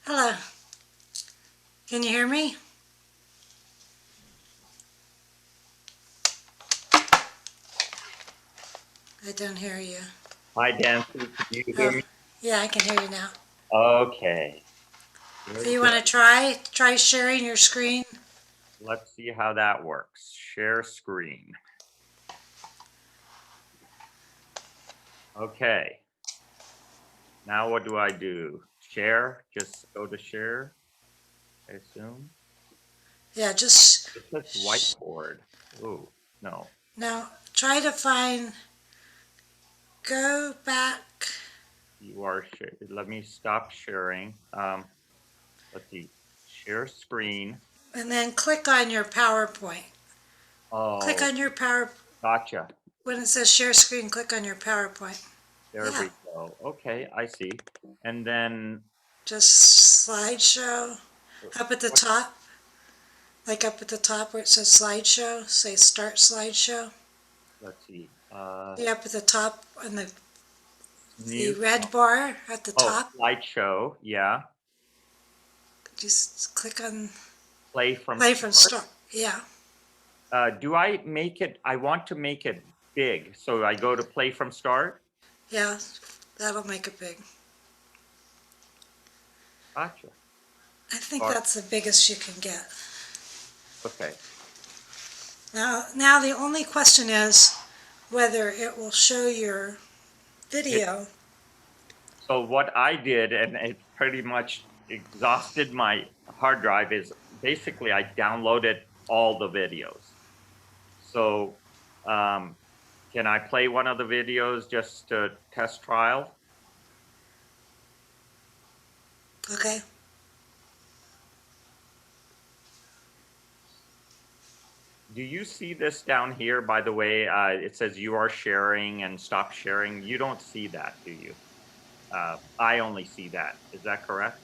Hello. Can you hear me? I don't hear you. Hi, Dancy. Can you hear Oh, me? yeah, I can hear you now. Okay. So Very you want to good. try sharing your screen? Let's see how that works. Share screen. Okay. Now what do I do? Share? Just go to share, I assume. Yeah, just It says whiteboard. Oh, no. now try to find, go back, You are let me stop sharing. Let's see. Share screen. and then click on your PowerPoint. Click Oh, on your Power, gotcha. when it says share screen, click on your PowerPoint. There Yeah, we go. Okay, I see. And then just slideshow. Up at the what? top, like up at the top where it says slideshow, say start slideshow. Let's see. See up at the top on the New. red bar at the Oh, top. slideshow. Yeah. Just click on Play from play from start. start. Yeah, Do I make it? I want to make it big. So I go to play from start. yeah, that'll make it big. Gotcha. I think Start. that's the biggest you can get. Okay. Now the only question is whether it will show your It, video. so what I did, and it pretty much exhausted my hard drive, is basically I downloaded all the videos. So um, can I play one of the videos just to test trial? Okay. Do you see this down here, by the way? It says you are sharing and stop sharing. You don't see that, do you? I only see that. Is that correct?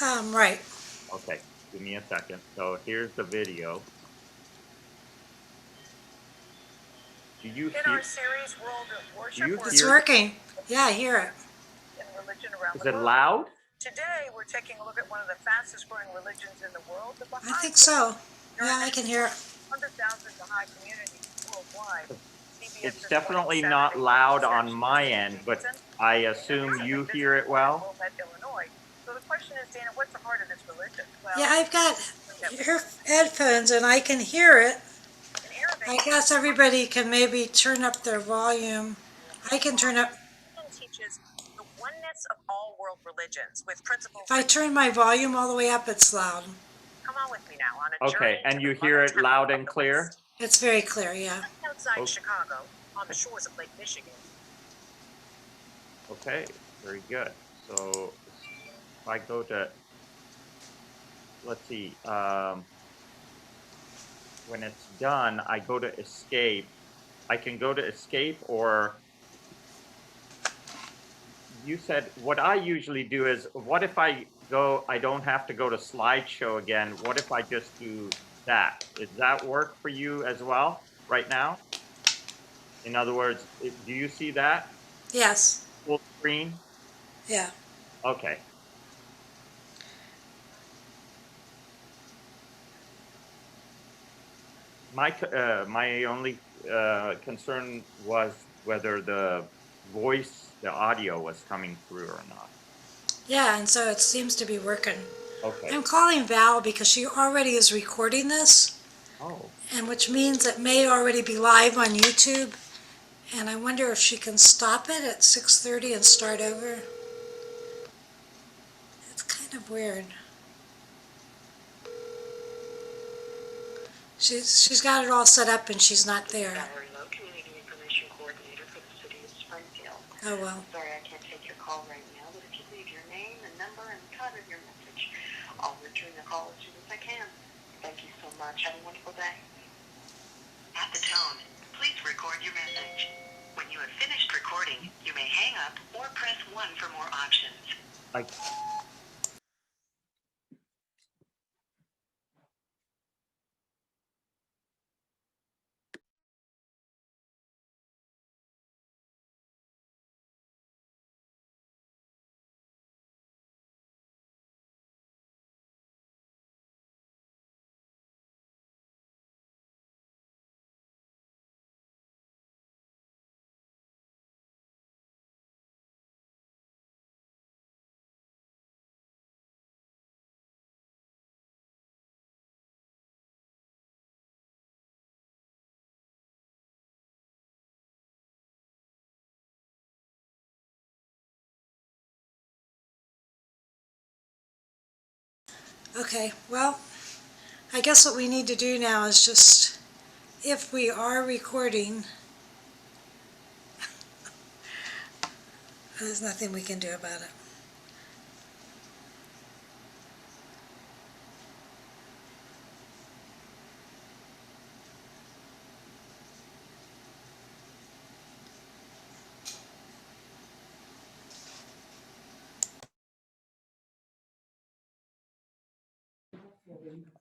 Right. Okay, give me a second. So here's the video. Do you In hear? our series, World of Do Worship, you we're It's hear? working. Yeah, I hear it. in religion around Is the it globe. loud? Today, we're taking a look at one of the fastest growing religions in the world, the I Baha'i think Faith. so. There Yeah, are I now can hear it. 100,000 Baha'i communities worldwide. It's CBS's Morning definitely not Saturday Evening loud on Session with my Steve end, but Davidson I assume recently you hear visited it one in well. Wilmette, Illinois. So the question is, Dana, what's the heart of this religion? Yeah, Well, I've got that headphones and I can hear it. in Arabic, I guess everybody can maybe turn up their volume. I can turn up, teaches the oneness of all world religions with principles if I that turn my volume all the way up, it's loud. come on with me now on a Okay, journey to and the you Mother hear it Temple loud of and the clear? West. It's very clear, yeah. Outside O- Chicago, on the shores of Lake Michigan. Okay, very good. So if I go to, let's see, when it's done, I go to escape. I can go to escape, or you said what I usually do is, what if I go, I don't have to go to slideshow again. What if I just do that? Does that work for you as well right now? In other words, do you see that Yes, full screen? yeah. Okay. My only concern was whether the voice, the audio was coming through or not. Yeah, and so it seems to be working. Okay. I'm calling Val because she already is recording this, Oh, and which means it may already be live on YouTube. And I wonder if she can stop it at 6:30 and start over. It's kind of weird. She's got it all set up and she's not there. Valerie Lowe, Community Information Coordinator for the City of Springfield. Oh well. Sorry I can't take your call right now, but if you leave your name and number and the title of your message, I'll return the call as soon as I can. Thank you so much. Have a wonderful day. At the tone, please record your message. When you have finished recording, you may hang up or press 1 for more options. I Okay, well, I guess what we need to do now is just, if we are recording, there's nothing we can do about it.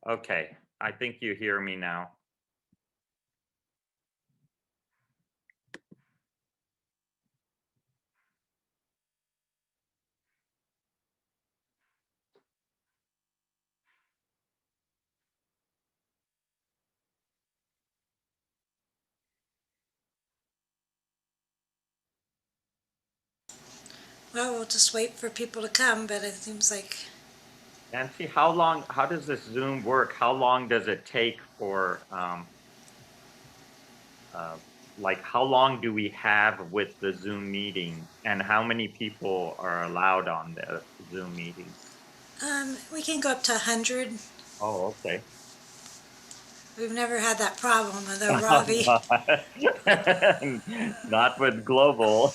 Okay, I think you hear me now. Well, we'll just wait for people to come, but it seems like, Nancy, how does this Zoom work? How long does it take for, like, how long do we have with the Zoom meeting? And how many people are allowed on the Zoom meeting? we can go up to 100. Oh, okay. We've never had that problem, although Robbie. Not with global.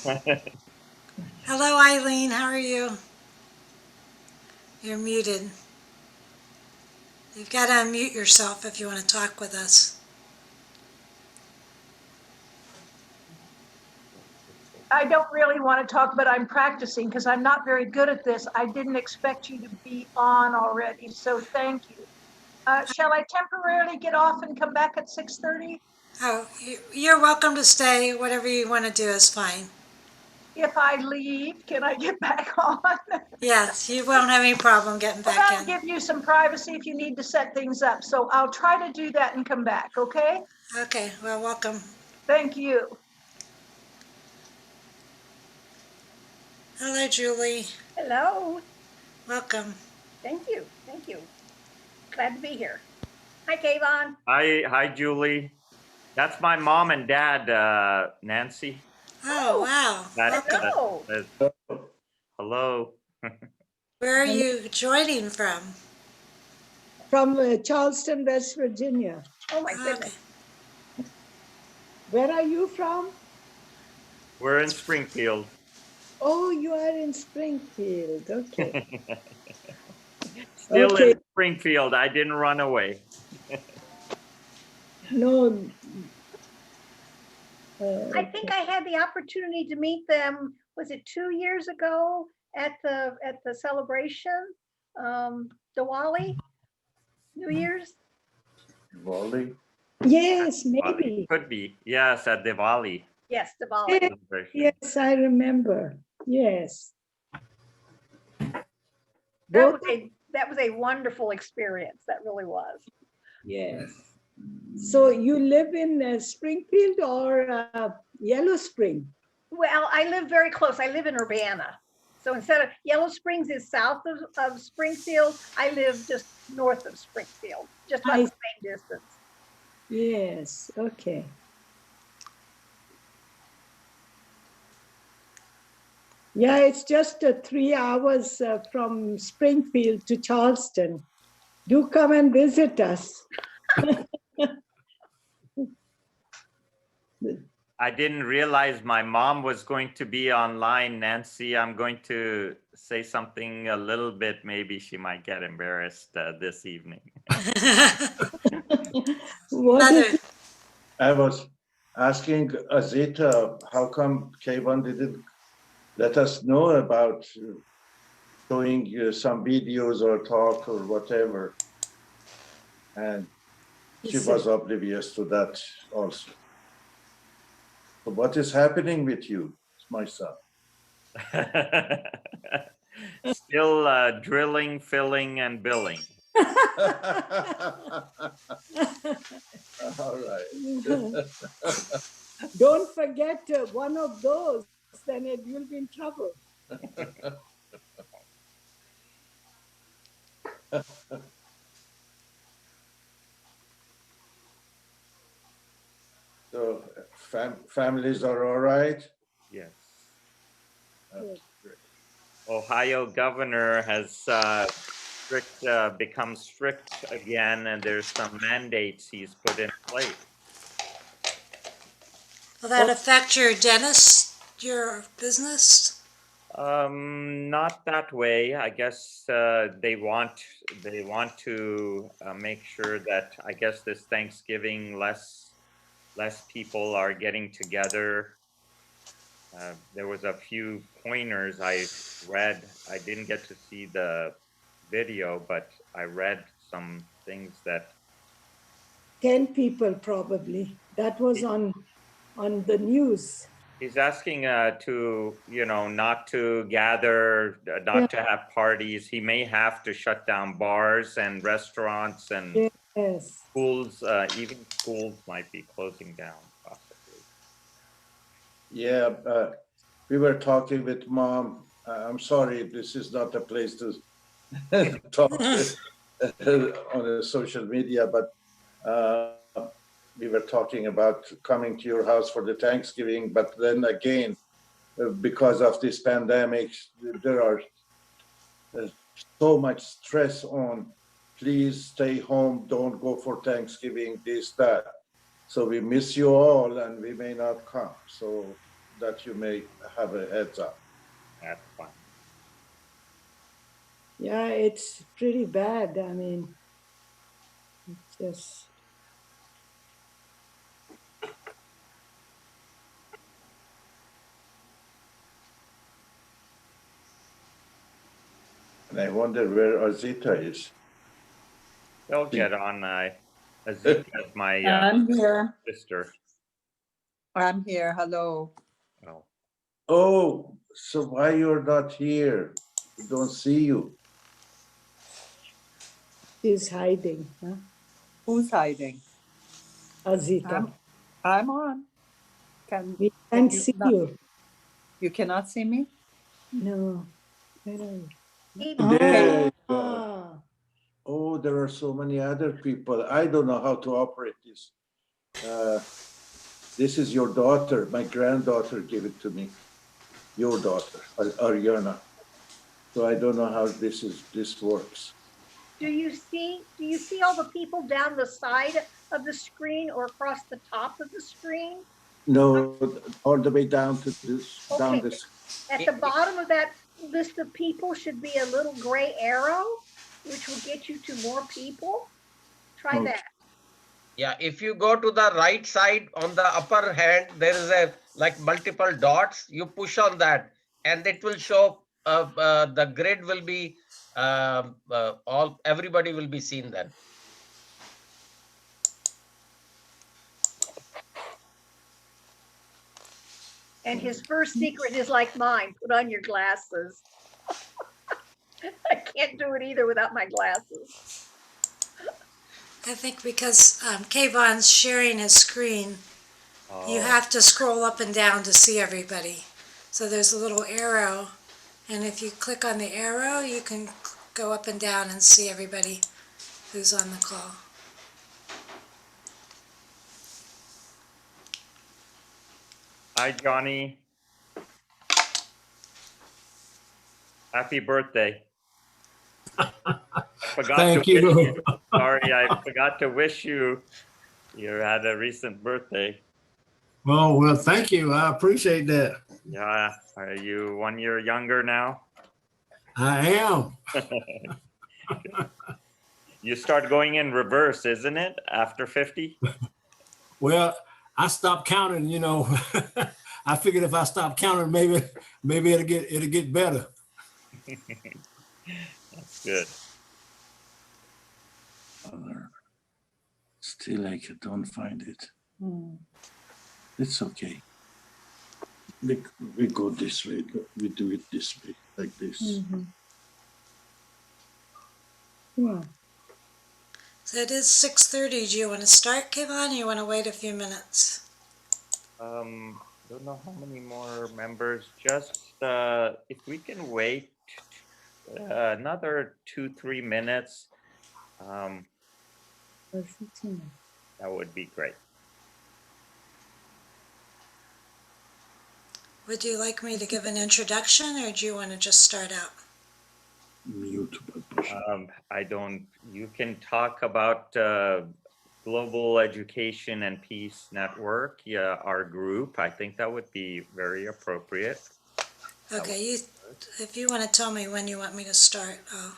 Hello, Eileen, how are you? You're muted. You've got to unmute yourself if you want to talk with us. I don't really want to talk, but I'm practicing because I'm not very good at this. I didn't expect you to be on already, so thank you. Shall I temporarily get off and come back at 6:30? Oh, you're welcome to stay. Whatever you want to do is fine. If I leave, can I get back on? Yes, you won't have any problem getting Well, back that'll in. give you some privacy if you need to set things up. So I'll try to do that and come back, okay? Okay, well, welcome. Thank you. Hello, Julie. Hello. Welcome. Thank you. Thank you. Glad to be here. Hi, Kayvon. Hi, Julie. That's my mom and dad, Nancy. Oh, wow. That- Welcome. that- hello. Where are you joining from? From Charleston, West Virginia. Oh, my Okay. goodness. Where are you from? We're in Springfield. Oh, you are in Springfield. Okay. Still Okay. in Springfield. I didn't run away. No. I think I had the opportunity to meet them, was it 2 years ago at the celebration? Diwali? New Year's? Diwali? Yes, maybe. Could be. Yes, at Diwali. Yes, Diwali. celebration. Yes, I remember. Yes. That Both. was a wonderful experience. That really was. Yes. So you live in Springfield or Yellow Spring? Well, I live very close. I live in Urbana. So instead of Yellow Springs is south of Springfield, I live just north of Springfield, just about I- the same distance. Yes. Okay. Yeah, it's just 3 hours from Springfield to Charleston. Do come and visit us. I didn't realize my mom was going to be online, Nancy. I'm going to say something a little bit. Maybe she might get embarrassed this evening. What Mother, is it? I was asking Azita, how come K1 didn't let us know about showing some videos or talk or whatever? And she was oblivious to that also. So what is happening with you, my son? Still drilling, filling, and billing. All right. Don't forget one of those, then you'll be in trouble. So families are all right? Yes. Great. Ohio governor has becomes strict again, and there's some mandates he's put in place. Will that affect your dentist, your business? Not that way. I guess they want to make sure that, I guess, this Thanksgiving less people are getting together. There was a few pointers I read. I didn't get to see the video, but I read some things that 10 people probably. That was on the news. he's asking to, not to gather, not to have parties. He may have to shut down bars and restaurants and Yes. schools. Even schools might be closing down possibly. Yeah, we were talking with mom. I'm sorry, this is not a place to talk on the social media, but we were talking about coming to your house for the Thanksgiving, but then again, because of this pandemic, there are so much stress on, please stay home, don't go for Thanksgiving, this, that. So we miss you all and we may not come. So that you may have a heads up. That's fine. Yeah, it's pretty bad. I mean, it's just. And I wonder where Azita is. They'll get on. Azita's my I'm here. sister. I'm here. Hello. Oh. Oh, so why you're not here? We don't see you. She's hiding, huh? Who's hiding? Azita. I'm on. We can't you see not- you. You cannot see me? No. Where are you? There you go. Ah, Oh, there are so many other people. I don't know how to operate this. This is your daughter. My granddaughter gave it to me. Your daughter, Ariana. So I don't know how this works. Do you see all the people down the side of the screen or across the top of the screen? No, all the way down to this, down Okay. this. At the bottom of that list of people should be a little gray arrow, which will get you to more people. Try Okay. that. Yeah, if you go to the right side on the upper hand, there is a like multiple dots. You push on that, and it will show. The grid will be everybody will be seen then. And his first secret is like mine. Put on your glasses. I can't do it either without my glasses. I think because Kayvon's sharing his screen, you have to scroll up and down to see everybody. So there's a little arrow, and if you click on the arrow, you can go up and down and see everybody who's on the call. Hi, Johnny. Happy birthday. Thank you. Sorry, I forgot to wish you. You had a recent birthday. Well, thank you. I appreciate that. Yeah. Are you 1 year younger now? I am. You start going in reverse, isn't it? After 50? Well, I stopped counting, you know. I figured if I stop counting, maybe it'll get better. That's good. Still, I don't find it. It's okay. We go this way. We do it this way, like this. yeah. So it is 6:30. Do you want to start, Kayvon, or you want to wait a few minutes? Don't know how many more members. Just if we can wait another 2-3 minutes, that would be great. Would you like me to give an introduction, or do you want to just start out? I don't, you can talk about Global Education and Peace Network, yeah, our group. I think that would be very appropriate. Okay, if you want to tell me when you want me to start, I'll.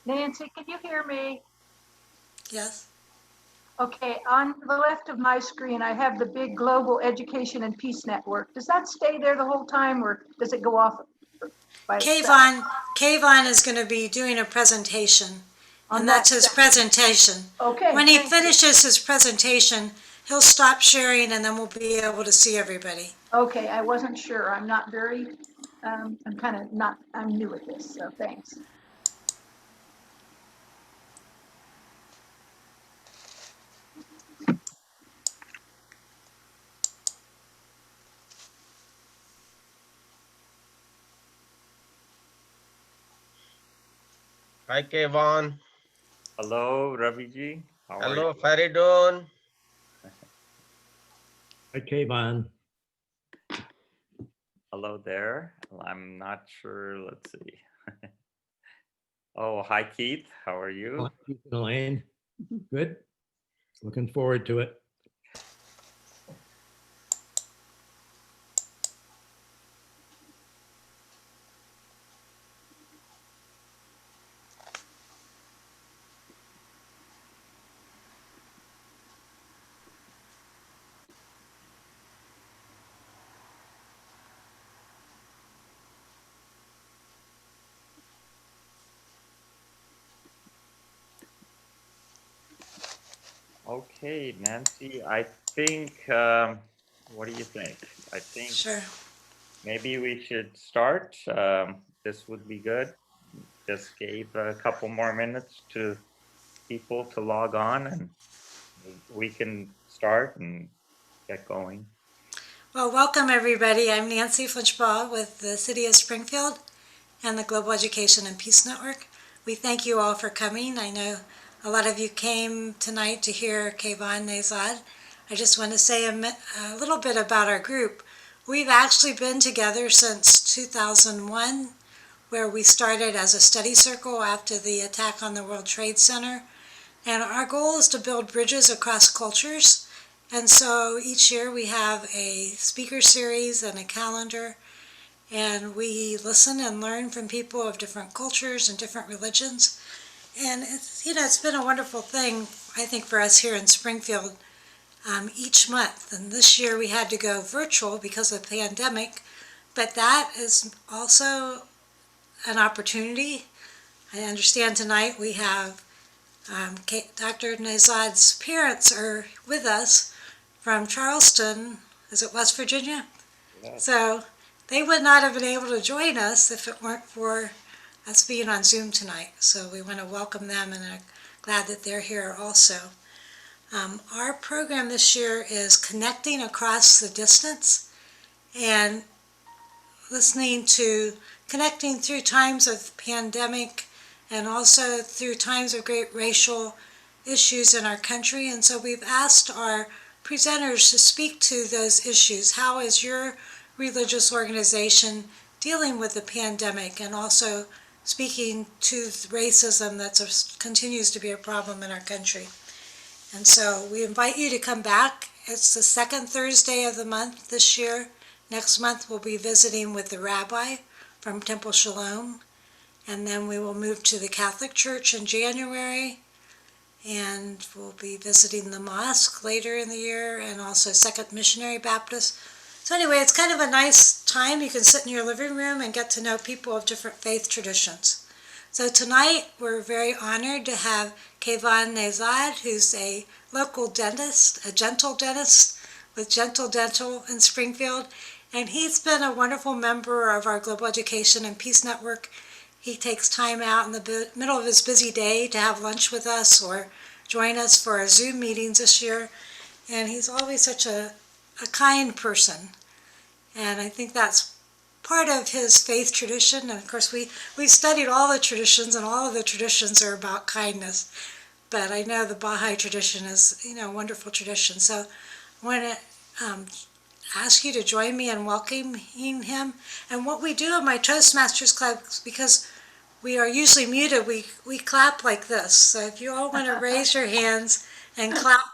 Nancy, can you hear me? Yes? Okay, on the left of my screen, I have the big Global Education and Peace Network. Does that stay there the whole time or does it go off by itself? Kayvon is going to be doing a presentation, On and that that's his section? presentation. Okay. When he thank you. finishes his presentation, he'll stop sharing and then we'll be able to see everybody. Okay, I wasn't sure. I'm not very, I'm kind of not, I'm new at this, so thanks. Hi, Kevon. Hello, Raviji. How are Hello, you? Faridun. Hi, Kayvon. Hello there. I'm not sure. Let's see. Oh, hi, Keith. How are you? Elaine, good. Looking forward to it. Okay, Nancy, I think, what do you think? I think Sure. maybe we should start. This would be good. Just gave a couple more minutes to people to log on and we can start and get going. Well, welcome everybody. I'm Nancy Flinchbaugh with the City of Springfield and the Global Education and Peace Network. We thank you all for coming. I know a lot of you came tonight to hear Kayvon Nezad. I just want to say a little bit about our group. We've actually been together since 2001, where we started as a study circle after the attack on the World Trade Center. And our goal is to build bridges across cultures. And so each year we have a speaker series and a calendar, and we listen and learn from people of different cultures and different religions. And it's been a wonderful thing, I think, for us here in Springfield each month. And this year we had to go virtual because of the pandemic, but that is also an opportunity. I understand tonight we have Dr. Nezad's parents are with us from Charleston, is it West Virginia? Yes. So they would not have been able to join us if it weren't for us being on Zoom tonight. So we want to welcome them and are glad that they're here also. Our program this year is Connecting Across the Distance and connecting through times of pandemic and also through times of great racial issues in our country. And so we've asked our presenters to speak to those issues. How is your religious organization dealing with the pandemic and also speaking to racism that continues to be a problem in our country? And so we invite you to come back. It's the second Thursday of the month this year. Next month we'll be visiting with the rabbi from Temple Shalom. And then we will move to the Catholic Church in January. And we'll be visiting the mosque later in the year and also Second Missionary Baptist. So anyway, it's kind of a nice time. You can sit in your living room and get to know people of different faith traditions. So tonight, we're very honored to have Kayvon Nezad, who's a local dentist, a gentle dentist with Gentle Dental in Springfield. And he's been a wonderful member of our Global Education and Peace Network. He takes time out in the middle of his busy day to have lunch with us or join us for our Zoom meetings this year. And he's always such a kind person. And I think that's part of his faith tradition. And of course, we've studied all the traditions, and all of the traditions are about kindness. But I know the Baha'i tradition is, a wonderful tradition. So I want to ask you to join me in welcoming him. And what we do in my Toastmasters Club, because we are usually muted, we clap like this. So if you all want to raise your hands and clap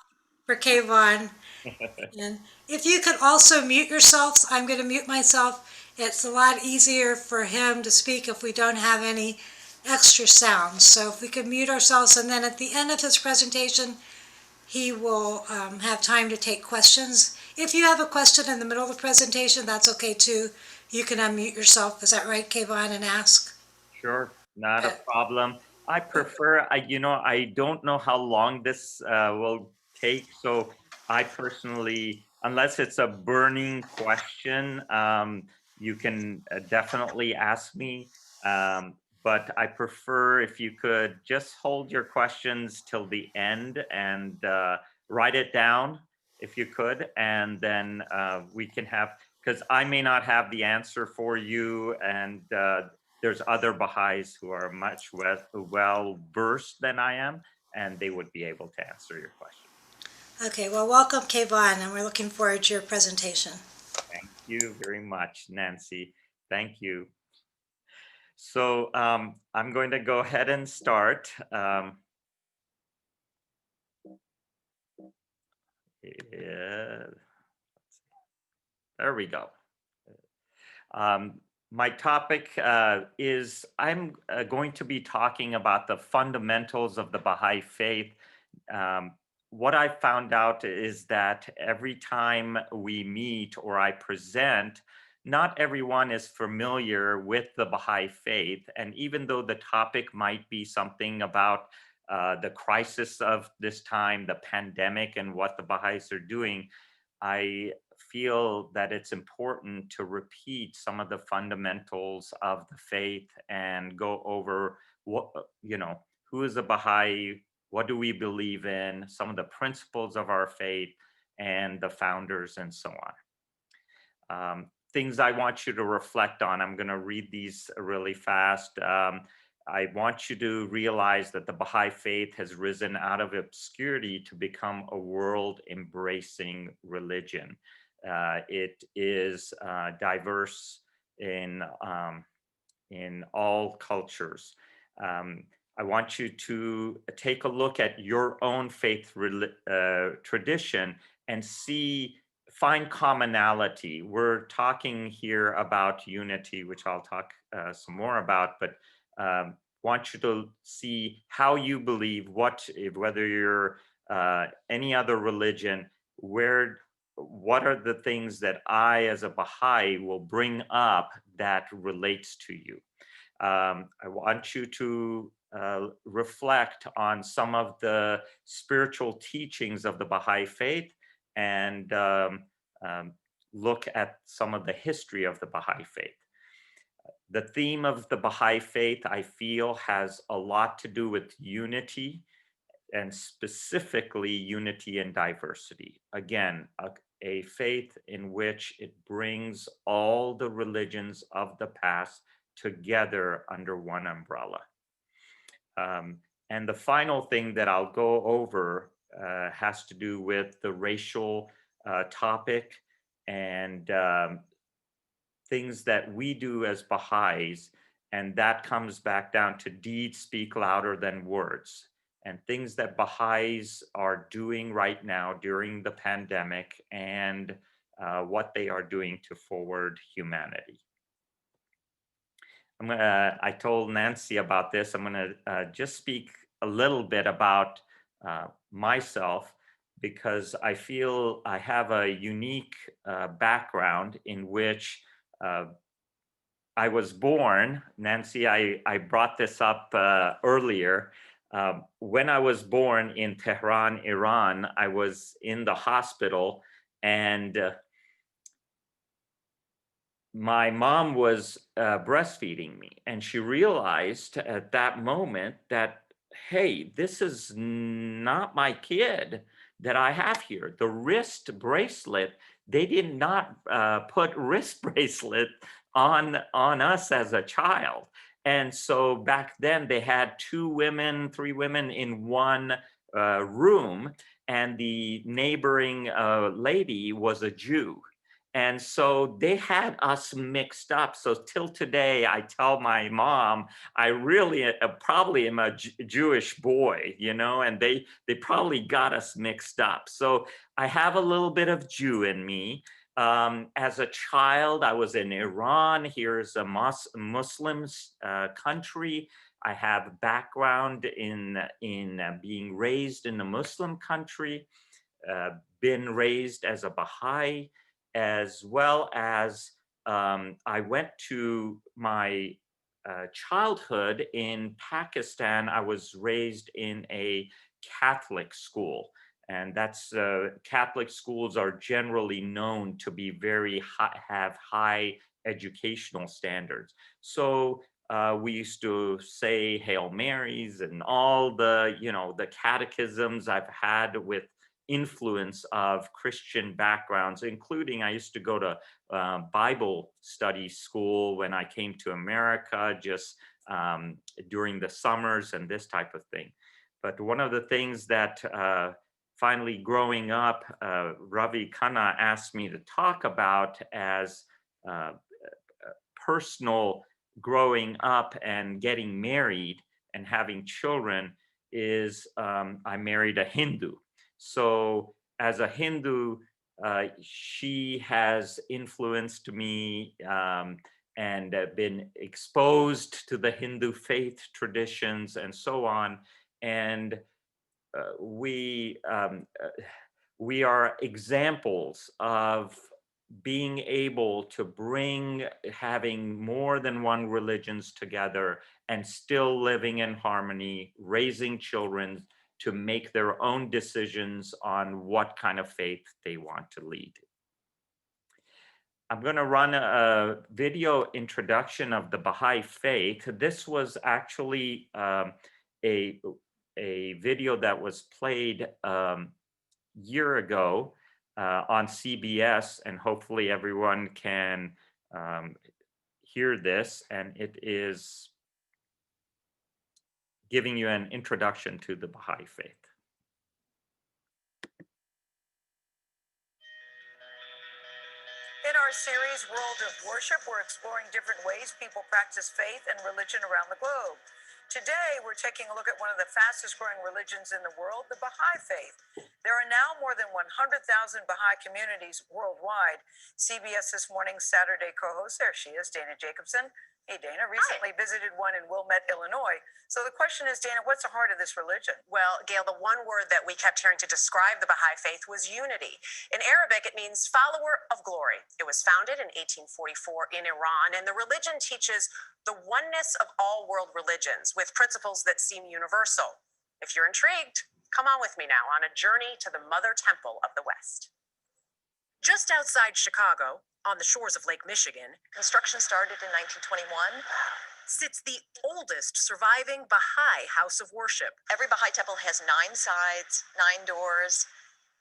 for Kayvon. And if you could also mute yourselves, I'm going to mute myself. It's a lot easier for him to speak if we don't have any extra sounds. So if we could mute ourselves, and then at the end of his presentation, he will have time to take questions. If you have a question in the middle of the presentation, that's okay too. You can unmute yourself. Is that right, Kayvon, and ask? Sure, not a problem. I prefer, I don't know how long this will take. So I personally, unless it's a burning question, you can definitely ask me. But I prefer if you could just hold your questions till the end and write it down if you could. And then we can have, because I may not have the answer for you, and there's other Baha'is who are much well versed than I am, and they would be able to answer your question. Okay, well, welcome, Kayvon, and we're looking forward to your presentation. Thank you very much, Nancy. Thank you. So I'm going to go ahead and start. There we go. My topic is I'm going to be talking about the fundamentals of the Baha'i faith. What I found out is that every time we meet or I present, not everyone is familiar with the Baha'i faith. And even though the topic might be something about the crisis of this time, the pandemic, and what the Baha'is are doing, I feel that it's important to repeat some of the fundamentals of the faith and go over what, who is a Baha'i, what do we believe in, some of the principles of our faith, and the founders, and so on. Things I want you to reflect on. I'm going to read these really fast. I want you to realize that the Baha'i faith has risen out of obscurity to become a world-embracing religion. It is diverse in all cultures. I want you to take a look at your own faith tradition and find commonality. We're talking here about unity, which I'll talk some more about, but want you to see how you believe, whether you're any other religion, what are the things that I as a Baha'i will bring up that relates to you. I want you to reflect on some of the spiritual teachings of the Baha'i faith and look at some of the history of the Baha'i faith. The theme of the Baha'i faith, I feel, has a lot to do with unity, and specifically unity and diversity. Again, a faith in which it brings all the religions of the past together under one umbrella. And the final thing that I'll go over has to do with the racial topic and things that we do as Baha'is, and that comes back down to deeds speak louder than words, and things that Baha'is are doing right now during the pandemic, and what they are doing to forward humanity. I told Nancy about this. I'm gonna just speak a little bit about myself, because I feel I have a unique background in which I was born. Nancy, I brought this up earlier. When I was born in Tehran, Iran, I was in the hospital, and my mom was breastfeeding me, and she realized at that moment that, hey, this is not my kid that I have here. The wrist bracelet, they did not put wrist bracelet on us as a child. And so back then they had 3 women in one room, and the neighboring lady was a Jew. And so they had us mixed up. So till today, I tell my mom, I really probably am a Jewish boy, you know, and they probably got us mixed up. So I have a little bit of Jew in me. As a child, I was in Iran. Here's a Muslim country. I have background in being raised in a Muslim country, been raised as a Baha'i, as well as I went to my childhood in Pakistan. I was raised in a Catholic school, and that's Catholic schools are generally known to be have high educational standards. So we used to say Hail Marys and all the, you know, the catechisms I've had with influence of Christian backgrounds, including I used to go to Bible study school when I came to America, just during the summers and this type of thing. But one of the things that finally growing up, Ravi Khanna asked me to talk about as personal growing up and getting married and having children is I married a Hindu. So as a Hindu, she has influenced me and been exposed to the Hindu faith traditions and so on. And we are examples of being able to bring having more than one religions together and still living in harmony, raising children to make their own decisions on what kind of faith they want to lead. I'm going to run a video introduction of the Baha'i faith. This was actually a video that was played year ago on CBS, and hopefully everyone can hear this, and it is giving you an introduction to the Baha'i faith. In our series, World of Worship, we're exploring different ways people practice faith and religion around the globe. Today, we're taking a look at one of the fastest growing religions in the world, the Baha'i faith. There are now more than 100,000 Baha'i communities worldwide. CBS This Morning's Saturday co-host, there she is, Dana Jacobson. Hey, Dana, recently visited one in Wilmette, Illinois. So the question is, Dana, what's the heart of this religion? Well, Gail, the one word that we kept hearing to describe the Baha'i faith was unity. In Arabic, it means follower of glory. It was founded in 1844 in Iran, and the religion teaches the oneness of all world religions with principles that seem universal. If you're intrigued, come on with me now on a journey to the Mother Temple of the West. Just outside Chicago, on the shores of Lake Michigan, construction started in 1921, sits the oldest surviving Baha'i house of worship. Every Baha'i temple has 9 sides, 9 doors,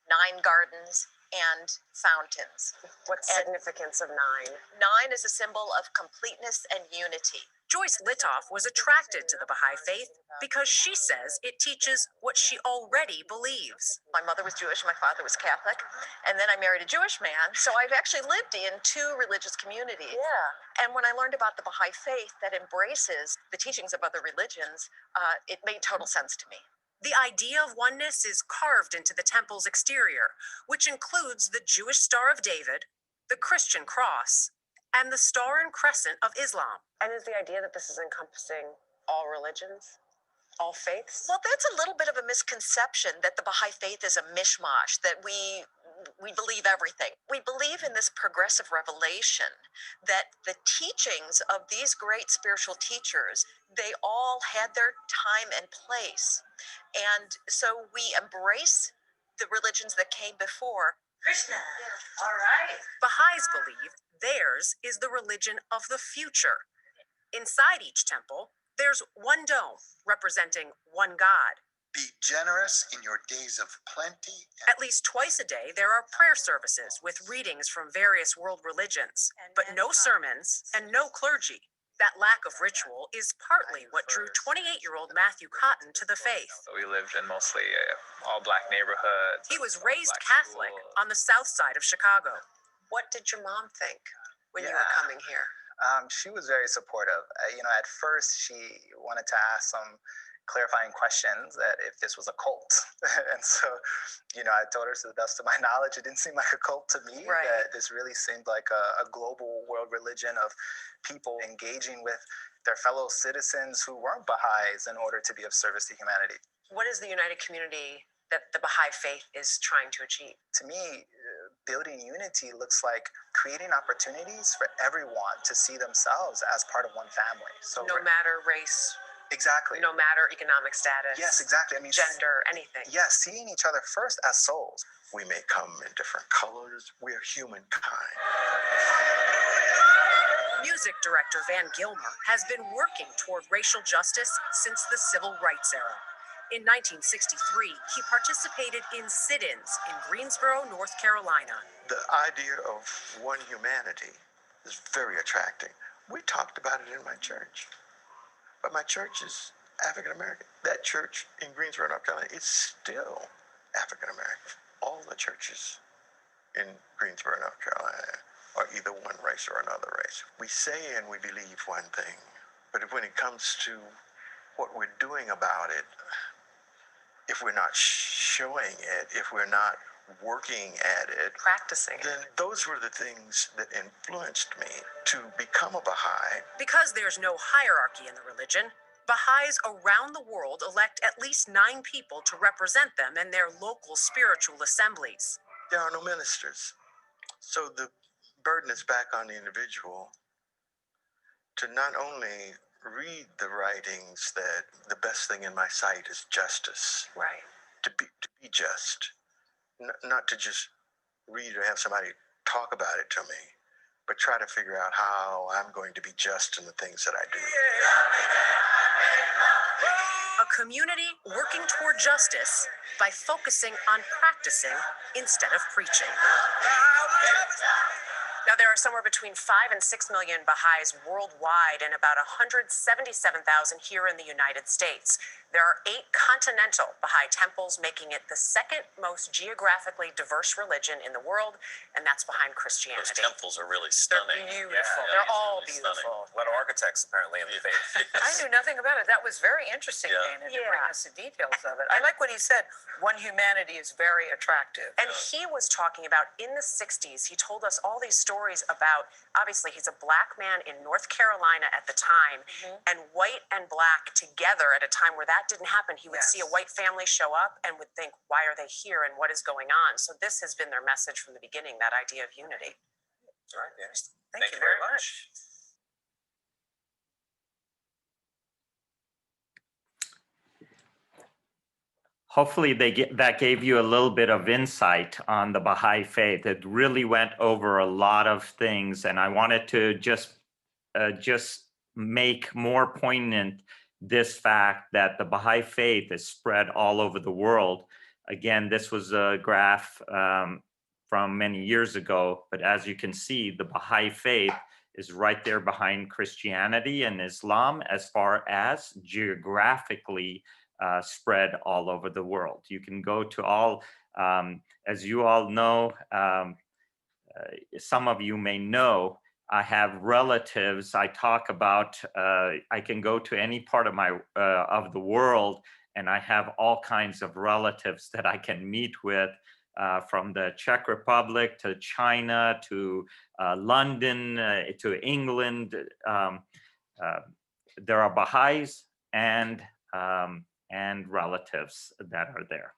9 gardens, and fountains. What's the significance of 9? 9 is a symbol of completeness and unity. Joyce Litoff was attracted to the Baha'i faith because she says it teaches what she already believes. My mother was Jewish, my father was Catholic, and then I married a Jewish man. So I've actually lived in 2 religious communities. Yeah. And when I learned about the Baha'i faith that embraces the teachings of other religions, it made total sense to me. The idea of oneness is carved into the temple's exterior, which includes the Jewish Star of David, the Christian cross, and the Star and Crescent of Islam. And is the idea that this is encompassing all religions, all faiths? Well, that's a little bit of a misconception that the Baha'i faith is a mishmash, that we believe everything. We believe in this progressive revelation that the teachings of these great spiritual teachers, they all had their time and place. And so we embrace the religions that came before. Krishna. All right. Baha'is believe theirs is the religion of the future. Inside each temple, There's one dome representing one God. Be generous in your days of plenty. At least twice a day, there are prayer services with readings from various world religions, but no sermons and no clergy. That lack of ritual is partly what drew 28-year-old Matthew Cotton to the faith. We lived in mostly all Black neighborhoods. He was raised Black Catholic schools. on the south side of Chicago. What did your mom think when you were Yeah. coming here? She was very supportive. At first she wanted to ask some clarifying questions that if this was a cult. And so, I told her to the best of my knowledge, it didn't seem like a cult to me. Right. That this really seemed like a global world religion of people engaging with their fellow citizens who weren't Baha'is in order to be of service to humanity. What is the united community that the Baha'i faith is trying to achieve? To me, building unity looks like creating opportunities for everyone to see themselves as part of one family. So No matter race, exactly. no matter economic status. Yes, exactly. Gender, anything. Yes, seeing each other first as souls. We may come in different colors. We're humankind. Music director Van Gilmer has been working toward racial justice since the Civil Rights era. In 1963, he participated in sit-ins in Greensboro, North Carolina. The idea of one humanity is very attracting. We talked about it in my church, but my church is African American. That church in Greensboro, North Carolina, is still African American. All the churches in Greensboro, North Carolina are either one race or another race. We say and we believe one thing, but when it comes to what we're doing about it, if we're not showing it, if we're not working at it, Practicing. then those were the things that influenced me to become a Baha'i. Because there's no hierarchy in the religion, Baha'is around the world elect at least 9 people to represent them in their local spiritual assemblies. There are no ministers. So the burden is back on the individual to not only read the writings that the best thing in my sight is justice, Right. to be just, not to just read or have somebody talk about it to me, but try to figure out how I'm going to be just in the things that I do. A community working toward justice by focusing on practicing instead of preaching. Now, there are somewhere between 5 and 6 million Baha'is worldwide and about 177,000 here in the United States. There are 8 continental Baha'i temples, making it the second most geographically diverse religion in the world, and that's behind Christianity. Those temples are really stunning. They're beautiful. They're all beautiful. A lot of architects apparently in the faith. I knew nothing about it. That was very interesting, Yeah. Dana, to bring us the details of it. I like what he said. One humanity is very attractive. And he was talking about in the 60s, he told us all these stories about, obviously, he's a black man in North Carolina at the time, and white and black together at a time where that didn't happen. He would see a white family show up and would think, why are they here and what is going on? So this has been their message from the beginning, that idea of unity. Right, yes. Thank you very much. Hopefully that gave you a little bit of insight on the Baha'i faith. It really went over a lot of things, and I wanted to just make more poignant this fact that the Baha'i faith is spread all over the world. Again, this was a graph from many years ago, but as you can see, the Baha'i faith is right there behind Christianity and Islam as far as geographically spread all over the world. You can go to all, as you all know, some of you may know, I have relatives. I talk about, I can go to any part of of the world, and I have all kinds of relatives that I can meet with, from the Czech Republic to China to London to England. There are Baha'is and relatives that are there.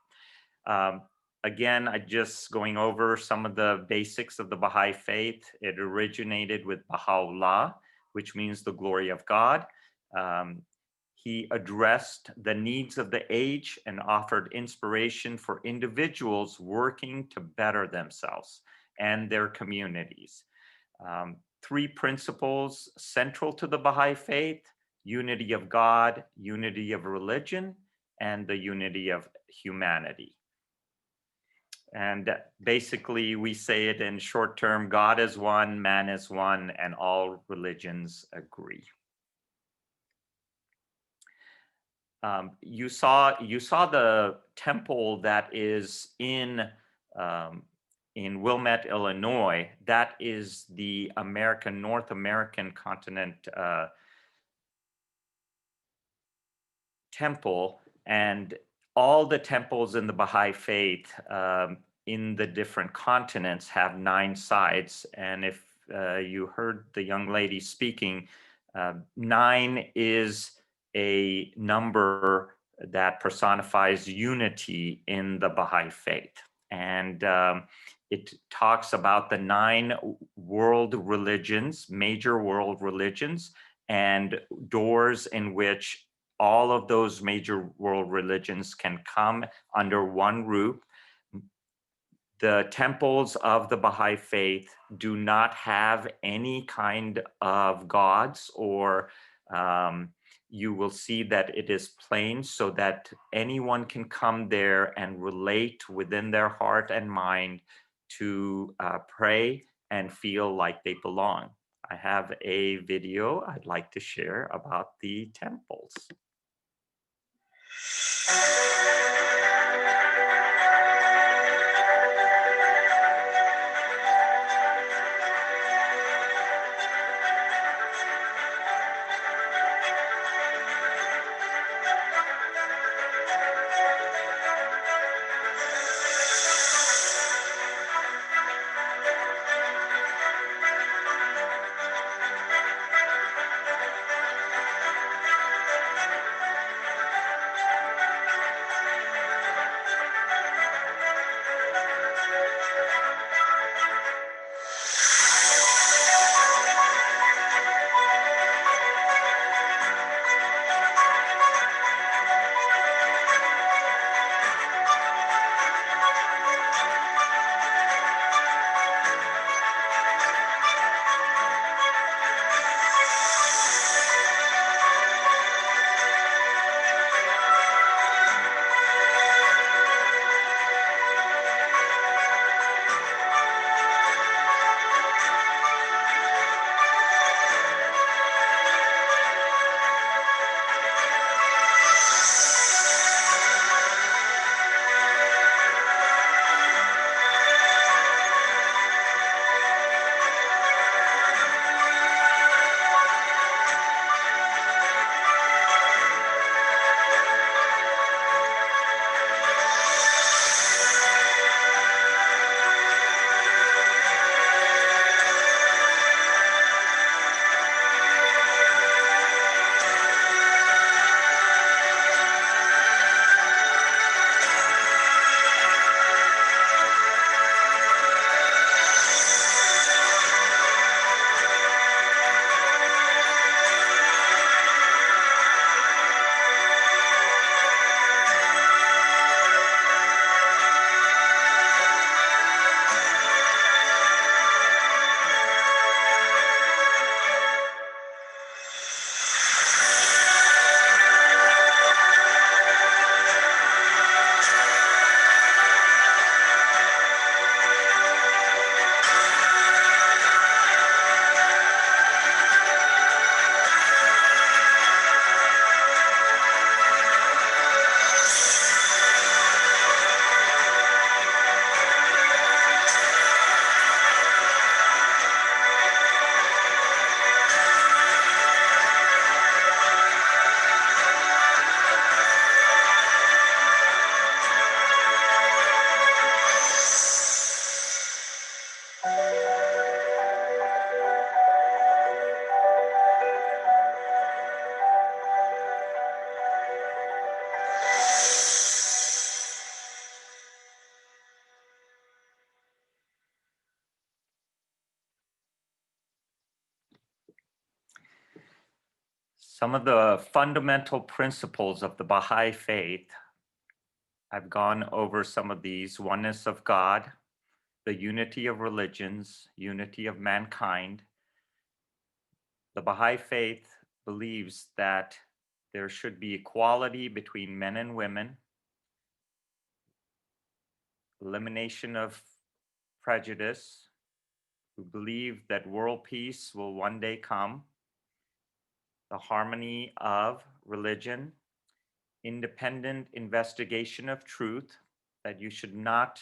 Again, I just going over some of the basics of the Baha'i faith. It originated with Baha'u'llah, which means the glory of God. He addressed the needs of the age and offered inspiration for individuals working to better themselves and their communities. 3 principles central to the Baha'i faith: unity of God, unity of religion, and the unity of humanity. And basically, we say it in short term, God is one, man is one, and all religions agree. You saw the temple that is in Wilmette, Illinois. That is the North American continent temple, and all the temples in the Baha'i faith in the different continents have 9 sides. And if you heard the young lady speaking, 9 is a number that personifies unity in the Baha'i faith. And it talks about the 9 world religions, major world religions, and doors in which all of those major world religions can come under one roof. The temples of the Baha'i faith do not have any kind of gods, or you will see that it is plain so that anyone can come there and relate within their heart and mind to pray and feel like they belong. I have a video I'd like to share about the temples. Some of the fundamental principles of the Baha'i faith, I've gone over some of these: oneness of God, the unity of religions, unity of mankind. The Baha'i faith believes that there should be equality between men and women, elimination of prejudice, who believe that world peace will one day come, the harmony of religion, independent investigation of truth, that you should not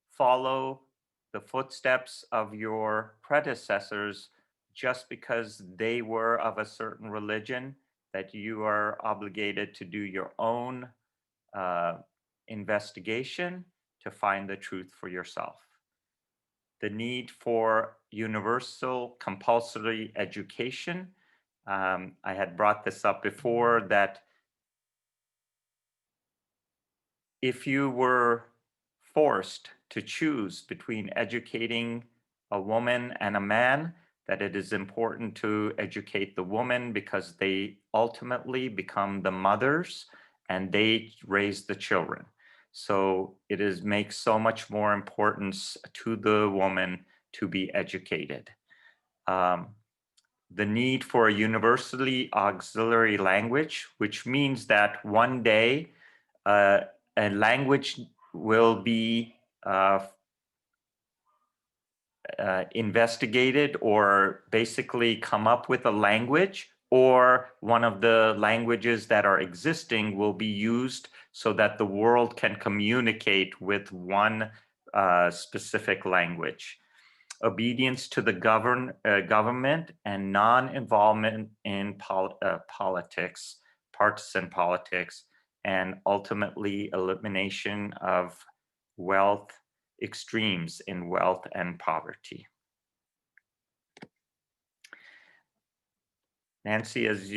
follow the footsteps of your predecessors just because they were of a certain religion, that you are obligated to do your own investigation to find the truth for yourself. The need for universal compulsory education. I had brought this up before, that if you were forced to choose between educating a woman and a man, that it is important to educate the woman because they ultimately become the mothers and they raise the children. So it makes so much more importance to the woman to be educated. The need for a universally auxiliary language, which means that one day a language will be investigated, or basically come up with a language, or one of the languages that are existing will be used so that the world can communicate with one specific language. Obedience to the government and non-involvement in politics, partisan politics, and ultimately elimination of wealth, extremes in wealth and poverty. Nancy, as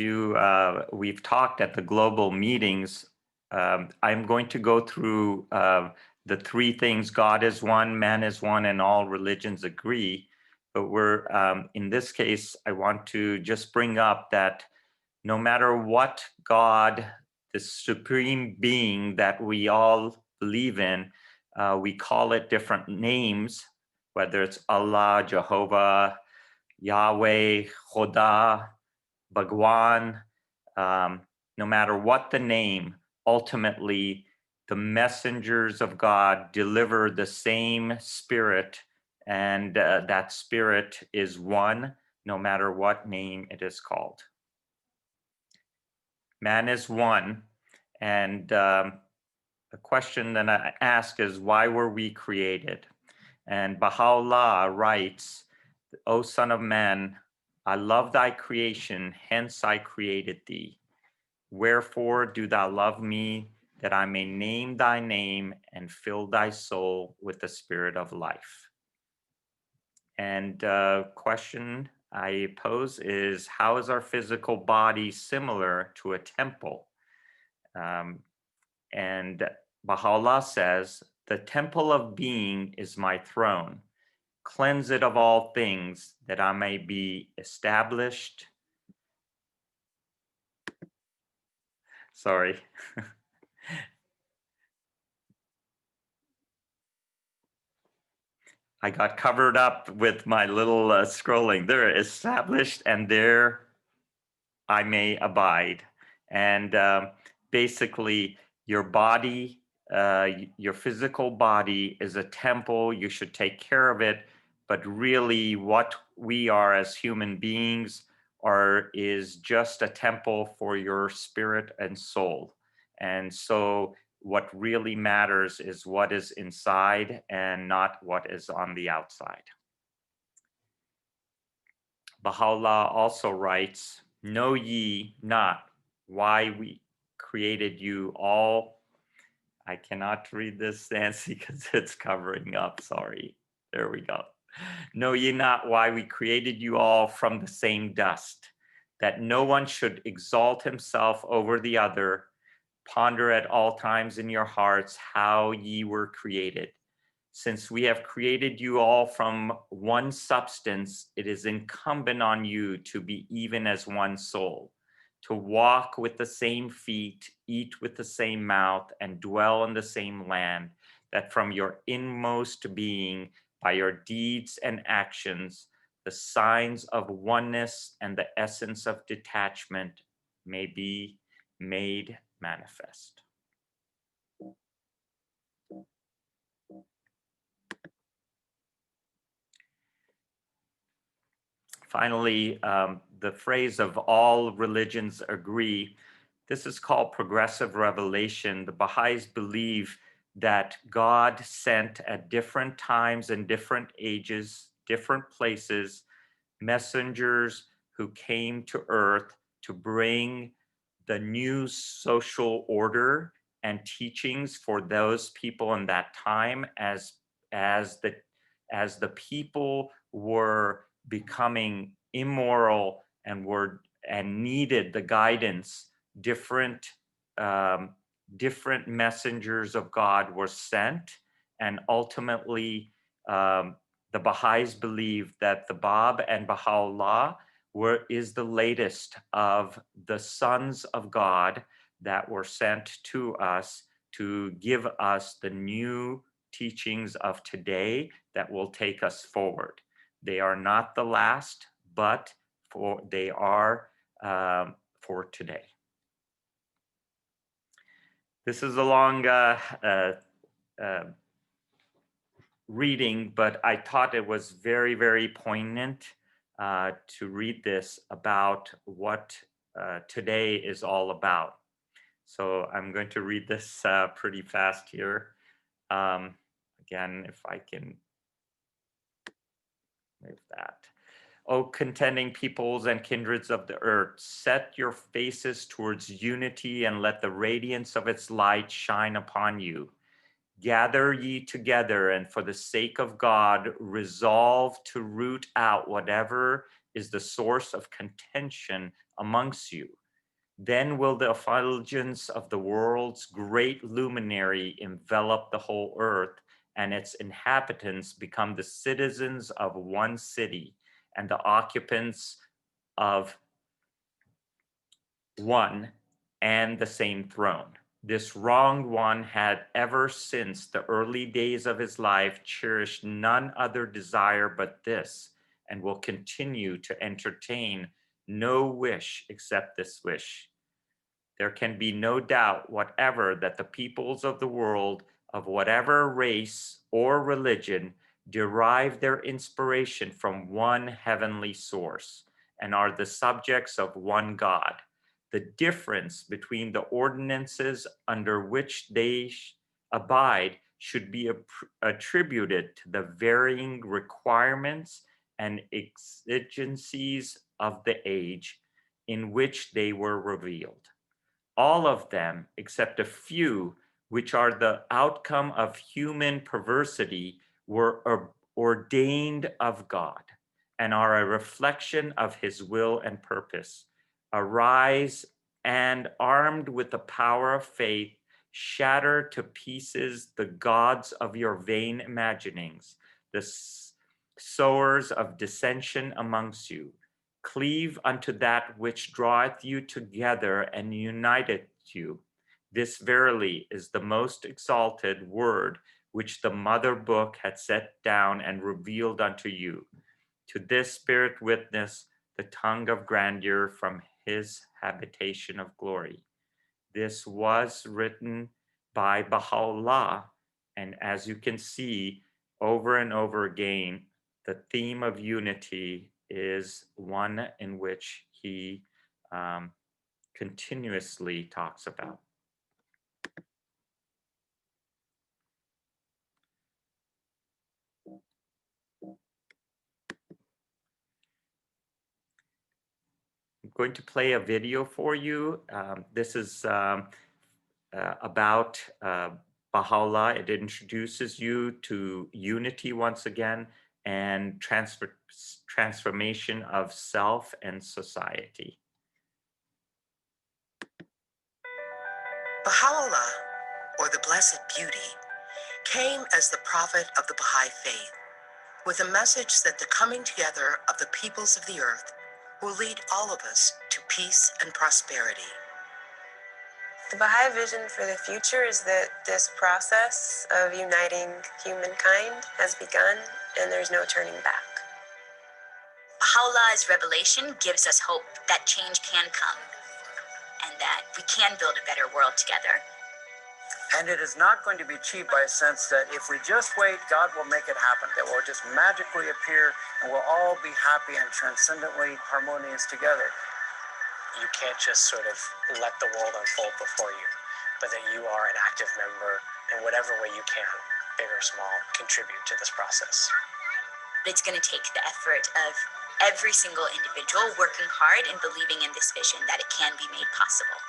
we've talked at the global meetings, I'm going to go through the three things: God is one, man is one, and all religions agree. But we're, in this case, I want to just bring up that no matter what God, the supreme being that we all believe in, we call it different names, whether it's Allah, Jehovah, Yahweh, Khoda, Bhagwan, no matter what the name, ultimately the messengers of God deliver the same spirit, and that spirit is one, no matter what name it is called. Man is one, and the question that I ask is, why were we created? And Baha'u'llah writes, "O son of man, I love thy creation, hence I created thee. Wherefore do thou love me, that I may name thy name and fill thy soul with the spirit of life." And question I pose is, how is our physical body similar to a temple? And Baha'u'llah says, "The temple of being is my throne. Cleanse it of all things, that I may be established." Sorry. I got covered up with my little scrolling. They're established, and there I may abide. And basically, your body, your physical body is a temple. You should take care of it. But really, what we are as human beings is just a temple for your spirit and soul. And so what really matters is what is inside and not what is on the outside. Baha'u'llah also writes, "Know ye not why we created you all." I cannot read this, Nancy, because it's covering up. Sorry. There we go. "Know ye not why we created you all from the same dust, that no one should exalt himself over the other. Ponder at all times in your hearts how ye were created. Since we have created you all from one substance, it is incumbent on you to be even as one soul, to walk with the same feet, eat with the same mouth, and dwell in the same land, that from your inmost being, by your deeds and actions, the signs of oneness and the essence of detachment may be made manifest. Finally, the phrase of all religions agree, this is called progressive revelation. The Baha'is believe that God sent at different times and different ages, different places, messengers who came to earth to bring the new social order and teachings for those people in that time as the people were becoming immoral and needed the guidance. Different messengers of God were sent, and ultimately the Baha'is believe that the Bab and Baha'u'llah is the latest of the sons of God that were sent to us to give us the new teachings of today that will take us forward. They are not the last, but they are for today. This is a long reading, but I thought it was very, very poignant to read this about what today is all about. So I'm going to read this pretty fast here. Again, if I can move that. O contending peoples and kindreds of the earth, set your faces towards unity and let the radiance of its light shine upon you. Gather ye together, and for the sake of God, resolve to root out whatever is the source of contention amongst you. Then will the effulgence of the world's great luminary envelop the whole earth, and its inhabitants become the citizens of one city and the occupants of one and the same throne. This wronged one had ever since the early days of his life cherished none other desire but this, and will continue to entertain no wish except this wish. There can be no doubt whatever that the peoples of the world, of whatever race or religion, derive their inspiration from one heavenly source and are the subjects of one God. The difference between the ordinances under which they abide should be attributed to the varying requirements and exigencies of the age in which they were revealed. All of them, except a few, which are the outcome of human perversity, were ordained of God and are a reflection of his will and purpose. Arise and, armed with the power of faith, shatter to pieces the gods of your vain imaginings, the sowers of dissension amongst you. Cleave unto that which draweth you together and uniteth you. This verily is the most exalted word which the mother book had set down and revealed unto you. To this spirit witness the tongue of grandeur from his habitation of glory. This was written by Baha'u'llah, and as you can see over and over again, the theme of unity is one in which he continuously talks about. I'm going to play a video for you. This is about Baha'u'llah. It introduces you to unity once again and transformation of self and society. Baha'u'llah, or the Blessed Beauty, came as the prophet of the Baha'i faith, with a message that the coming together of the peoples of the earth will lead all of us to peace and prosperity. The Baha'i vision for the future is that this process of uniting humankind has begun and there's no turning back. Baha'u'llah's revelation gives us hope that change can come and that we can build a better world together. And it is not going to be achieved by a sense that if we just wait, God will make it happen, that will just magically appear and we'll all be happy and transcendently harmonious together. You can't just sort of let the world unfold before you, but that you are an active member in whatever way you can, big or small, contribute to this process. It's going to take the effort of every single individual working hard and believing in this vision that it can be made possible.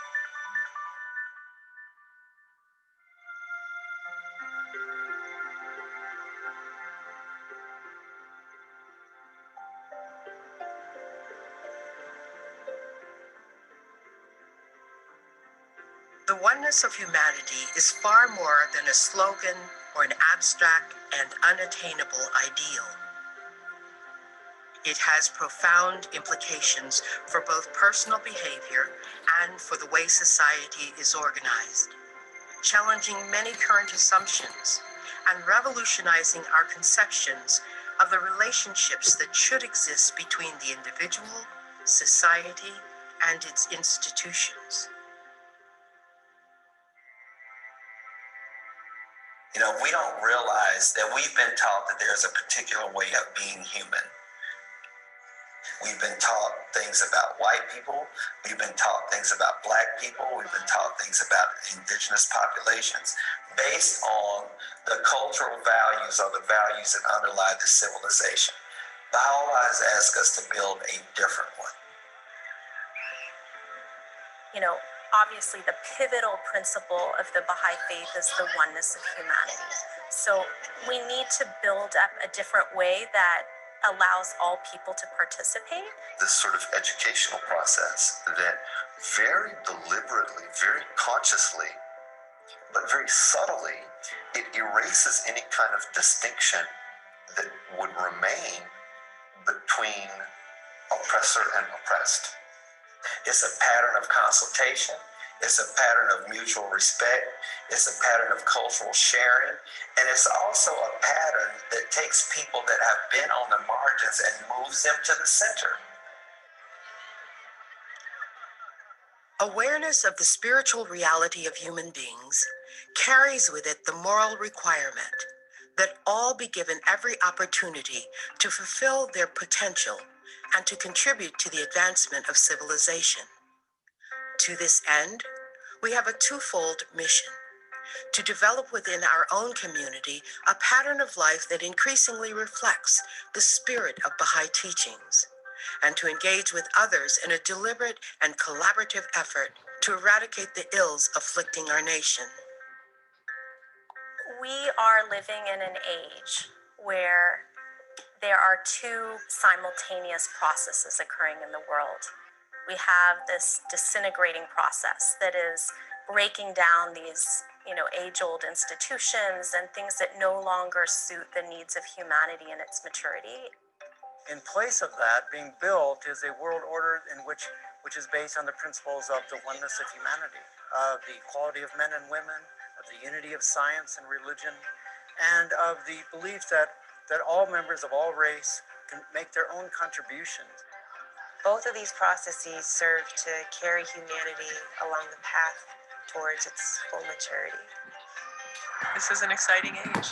The oneness of humanity is far more than a slogan or an abstract and unattainable ideal. It has profound implications for both personal behavior and for the way society is organized, challenging many current assumptions and revolutionizing our conceptions of the relationships that should exist between the individual, society, and its institutions. You know, we don't realize that we've been taught that there's a particular way of being human. We've been taught things about white people. We've been taught things about black people. We've been taught things about indigenous populations based on the cultural values or the values that underlie the civilization. Baha'u'llah has asked us to build a different one. You know, obviously the pivotal principle of the Baha'i faith is the oneness of humanity. So we need to build up a different way that allows all people to participate. This sort of educational process that very deliberately, very consciously, but very subtly, it erases any kind of distinction that would remain between oppressor and oppressed. It's a pattern of consultation. It's a pattern of mutual respect. It's a pattern of cultural sharing. And it's also a pattern that takes people that have been on the margins and moves them to the center. Awareness of the spiritual reality of human beings carries with it the moral requirement that all be given every opportunity to fulfill their potential and to contribute to the advancement of civilization. To this end, we have a twofold mission: to develop within our own community a pattern of life that increasingly reflects the spirit of Baha'i teachings, and to engage with others in a deliberate and collaborative effort to eradicate the ills afflicting our nation. We are living in an age where there are two simultaneous processes occurring in the world. We have this disintegrating process that is breaking down these, age-old institutions and things that no longer suit the needs of humanity in its maturity. In place of that, being built is a world order which is based on the principles of the oneness of humanity, of the equality of men and women, of the unity of science and religion, and of the belief that all members of all race can make their own contributions. Both of these processes serve to carry humanity along the path towards its full maturity. This is an exciting age.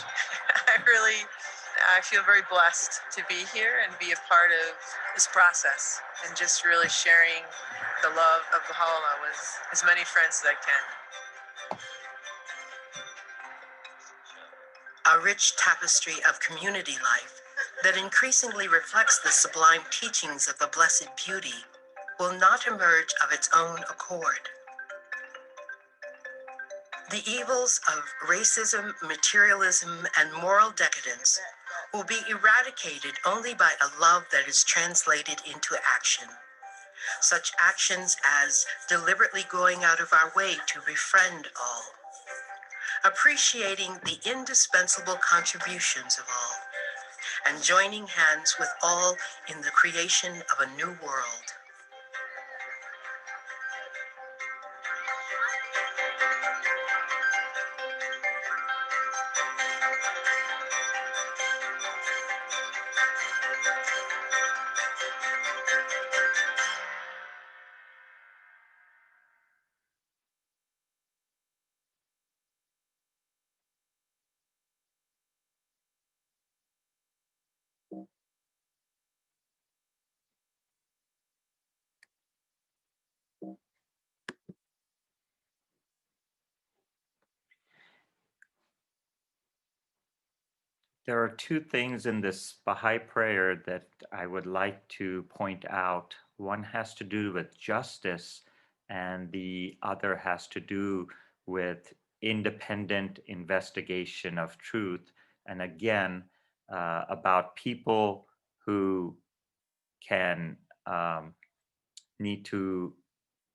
I feel very blessed to be here and be a part of this process and just really sharing the love of Baha'u'llah with as many friends as I can. A rich tapestry of community life that increasingly reflects the sublime teachings of the Blessed Beauty will not emerge of its own accord. The evils of racism, materialism, and moral decadence will be eradicated only by a love that is translated into action. Such actions as deliberately going out of our way to befriend all, appreciating the indispensable contributions of all, and joining hands with all in the creation of a new world. There are two things in this Baha'i prayer that I would like to point out. One has to do with justice, and the other has to do with independent investigation of truth. And again, about people who can need to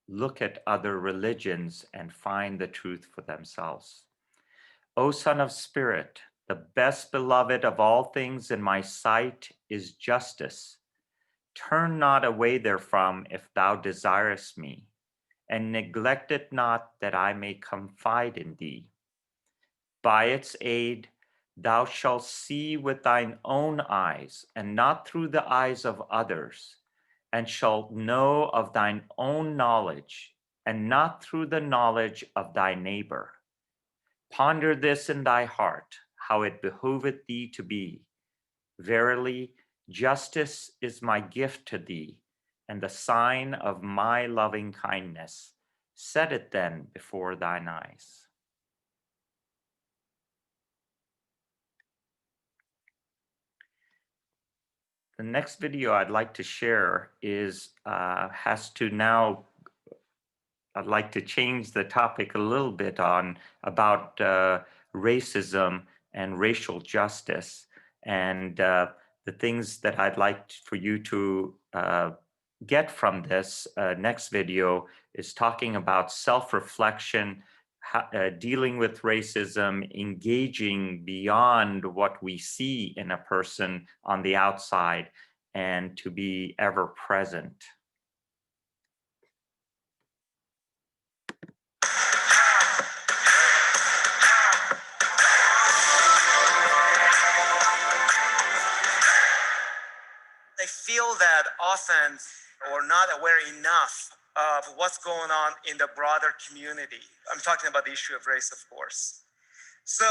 look at other religions and find the truth for themselves. O Son of Spirit, the best beloved of all things in my sight is justice. Turn not away therefrom if thou desirest me, and neglect it not that I may confide in thee. By its aid, thou shalt see with thine own eyes, and not through the eyes of others, and shalt know of thine own knowledge, and not through the knowledge of thy neighbor. Ponder this in thy heart, how it behoveth thee to be. Verily, justice is my gift to thee, and the sign of my loving kindness. Set it then before thine eyes. The next video I'd like to share is I'd like to change the topic a little bit on about racism and racial justice. And the things that I'd like for you to get from this next video is talking about self-reflection, dealing with racism, engaging beyond what we see in a person on the outside, and to be ever present. They feel that often or not aware enough of what's going on in the broader community. I'm talking about the issue of race, of course. So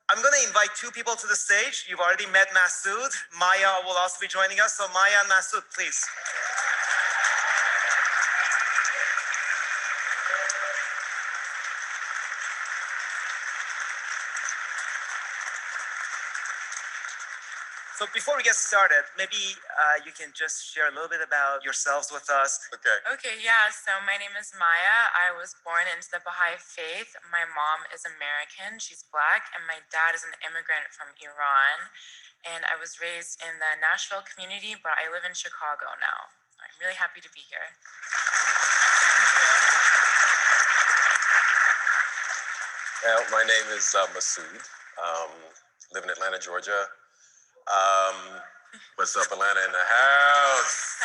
I'm going to invite two people to the stage. You've already met Masood. Maya will also be joining us. So Maya and Masood, please. So before we get started, maybe you can just share a little bit about yourselves with us. Okay. Okay, yeah. So my name is Maya. I was born into the Baha'i faith. My mom is American. She's Black. And my dad is an immigrant from Iran. And I was raised in the Nashville community, but I live in Chicago now. I'm really happy to be here. Well, my name is Masood. Live in Atlanta, Georgia. What's up, Atlanta in the house?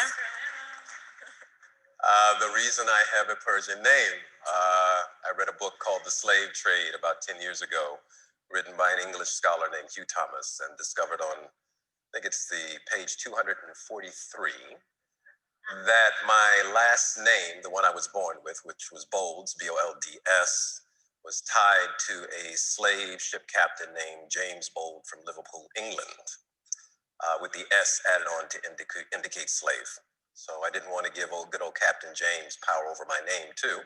The reason I have a Persian name, I read a book called The Slave Trade about 10 years ago, written by an English scholar named Hugh Thomas, and discovered on, I think it's the page 243, that my last name, the one I was born with, which was Bolds, B-O-L-D-S, was tied to a slave ship captain named James Bold from Liverpool, England, with the S added on to indicate slave. So I didn't want to give good old Captain James power over my name too.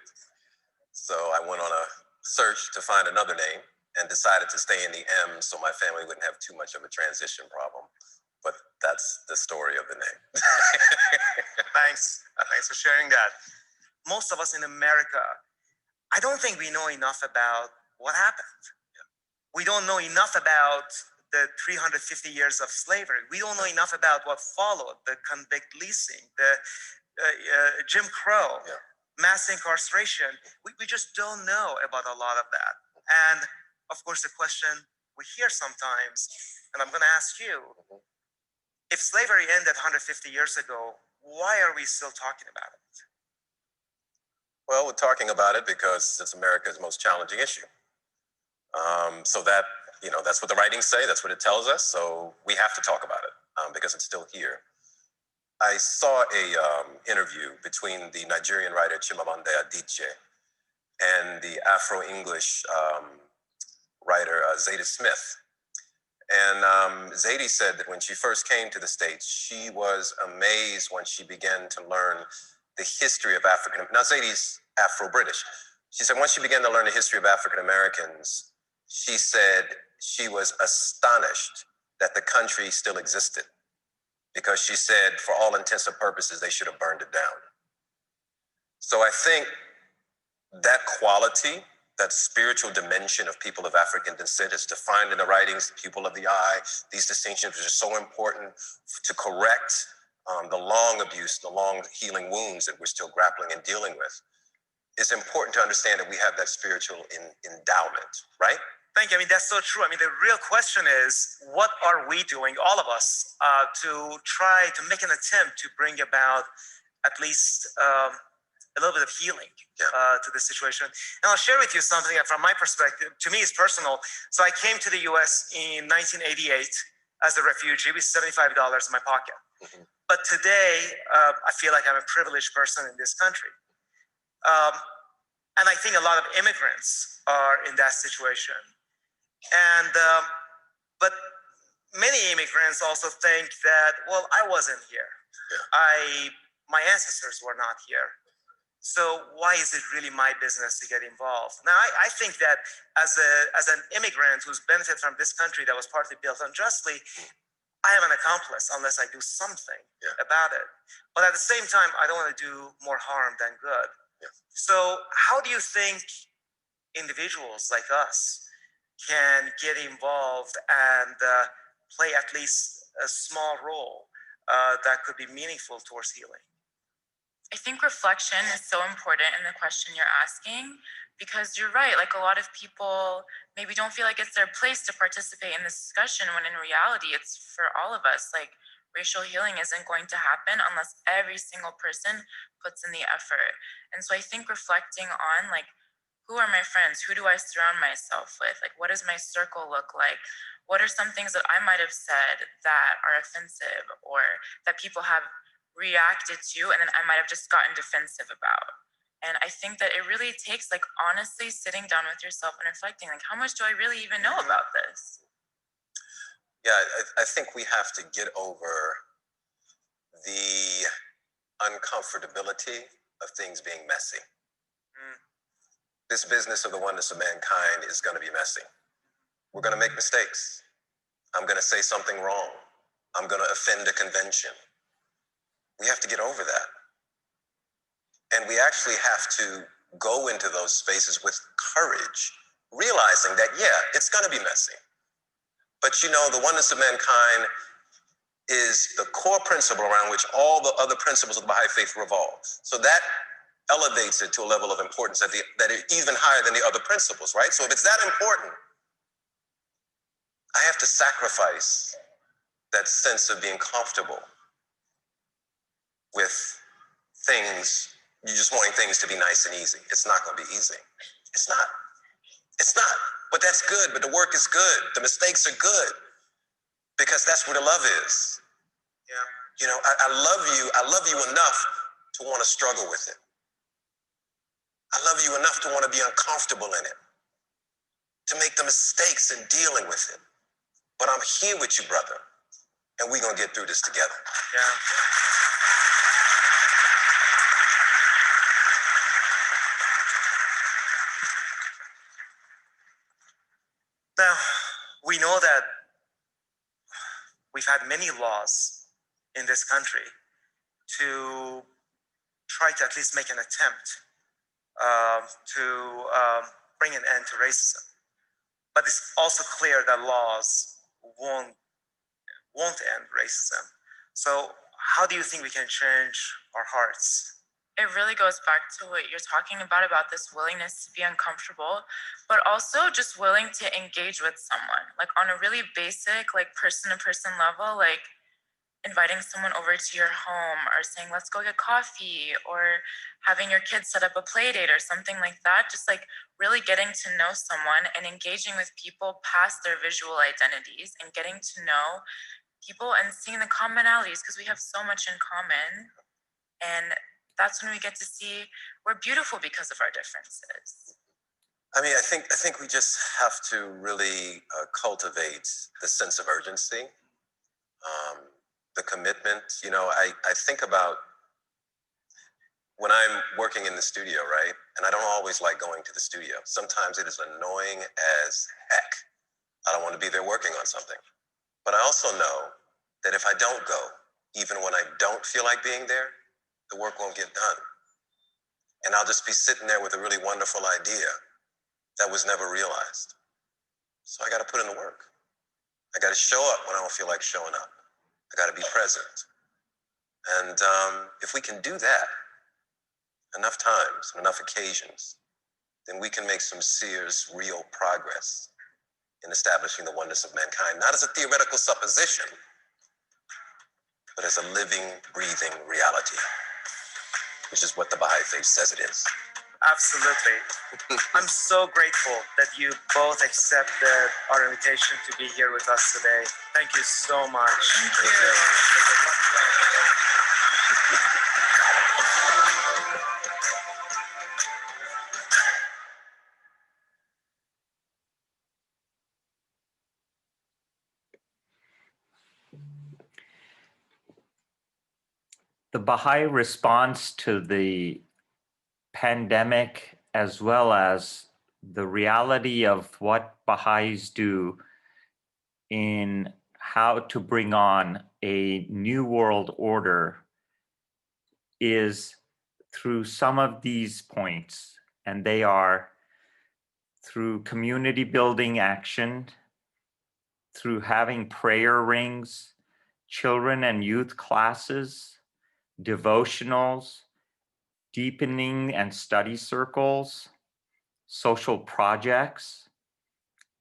So I went on a search to find another name and decided to stay in the M so my family wouldn't have too much of a transition problem. But that's the story of the name. Thanks for sharing that. Most of us in America, I don't think we know enough about what happened. We don't know enough about the 350 years of slavery. We don't know enough about what followed, the convict leasing, the Jim Crow, mass incarceration. We just don't know about a lot of that. And of course, the question we hear sometimes, and I'm gonna ask you, if slavery ended 150 years ago, why are we still talking about it? Well, we're talking about it because it's America's most challenging issue. So that, that's what the writings say, that's what it tells us. So we have to talk about it because it's still here. I saw a interview between the Nigerian writer Chimamanda Adichie and the Afro-English writer Zadie Smith. And Zadie said that when she first came to the States, she was amazed when she began to learn the history of African. Now Zadie's Afro-British. She said once she began to learn the history of African Americans, she said she was astonished that the country still existed, because she said, for all intents and purposes, they should have burned it down. So I think that quality, that spiritual dimension of people of African descent is defined in the writings, pupil of the eye, these distinctions which are so important to correct the long abuse, the long healing wounds that we're still grappling and dealing with. It's important to understand that we have that spiritual endowment, right? Thank you. I mean, that's so true. I mean, the real question is, what are we doing, all of us, to try to make an attempt to bring about at least a little bit of healing to the situation? And I'll share with you something that from my perspective, to me is personal. So I came to the US in 1988 as a refugee with $75 in my pocket. Mm-hmm. But today, I feel like I'm a privileged person in this country. And I think a lot of immigrants are in that situation. And, but many immigrants also think that, well, I wasn't here. My ancestors were not here. So why is it really my business to get involved? Now, I think that as an immigrant who's benefited from this country that was partly built unjustly, I am an accomplice unless I do something about it. But at the same time, I don't want to do more harm than good. So how do you think individuals like us can get involved and play at least a small role that could be meaningful towards healing? I think reflection is so important in the question you're asking, because you're right. Like, a lot of people maybe don't feel like it's their place to participate in this discussion, when in reality, it's for all of us. Like, racial healing isn't going to happen unless every single person puts in the effort. And so I think reflecting on, like, who are my friends? Who do I surround myself with? Like, what does my circle look like? What are some things that I might have said that are offensive or that people have reacted to, and then I might have just gotten defensive about? And I think that it really takes, like, honestly sitting down with yourself and reflecting, like, how much do I really even know about this? Yeah, I think we have to get over the uncomfortability of things being messy. This business of the oneness of mankind is going to be messy. We're going to make mistakes. I'm going to say something wrong. I'm going to offend a convention. We have to get over that. And we actually have to go into those spaces with courage, realizing that, yeah, it's going to be messy. But you know, the oneness of mankind is the core principle around which all the other principles of the Baha'i Faith revolve. So that elevates it to a level of importance that is even higher than the other principles, right? So if it's that important, I have to sacrifice that sense of being comfortable with things, you just wanting things to be nice and easy. It's not going to be easy. It's not. It's not. But that's good. But the work is good. The mistakes are good, because that's where the love is. Yeah. You know, I love you. I love you enough to want to struggle with it. I love you enough to want to be uncomfortable in it, to make the mistakes in dealing with it. But I'm here with you, brother, and we're going to get through this together. Yeah. Now, we know that we've had many laws in this country to try to at least make an attempt to bring an end to racism. But it's also clear that laws won't end racism. So how do you think we can change our hearts? It really goes back to what you're talking about this willingness to be uncomfortable, but also just willing to engage with someone, like on a really basic, like person-to-person level, like inviting someone over to your home or saying, let's go get coffee, or having your kids set up a play date or something like that. Just like really getting to know someone and engaging with people past their visual identities and getting to know people and seeing the commonalities, because we have so much in common. And that's when we get to see we're beautiful because of our differences. I mean, I think we just have to really cultivate the sense of urgency, the commitment. You know, I think about when I'm working in the studio, right? And I don't always like going to the studio. Sometimes it is annoying as heck. I don't want to be there working on something. But I also know that if I don't go, even when I don't feel like being there, the work won't get done. And I'll just be sitting there with a really wonderful idea that was never realized. So I got to put in the work. I got to show up when I don't feel like showing up. I got to be present. And if we can do that enough times and enough occasions, then we can make some serious, real progress in establishing the oneness of mankind, not as a theoretical supposition, but as a living, breathing reality, which is what the Baha'i Faith says it is. Absolutely. I'm so grateful that you both accepted our invitation to be here with us today. Thank you so much. Thank you. The Baha'i response to the pandemic, as well as the reality of what Baha'is do in how to bring on a new world order, is through some of these points, and they are through community building action, through having prayer rings, children and youth classes, devotionals, deepening and study circles, social projects,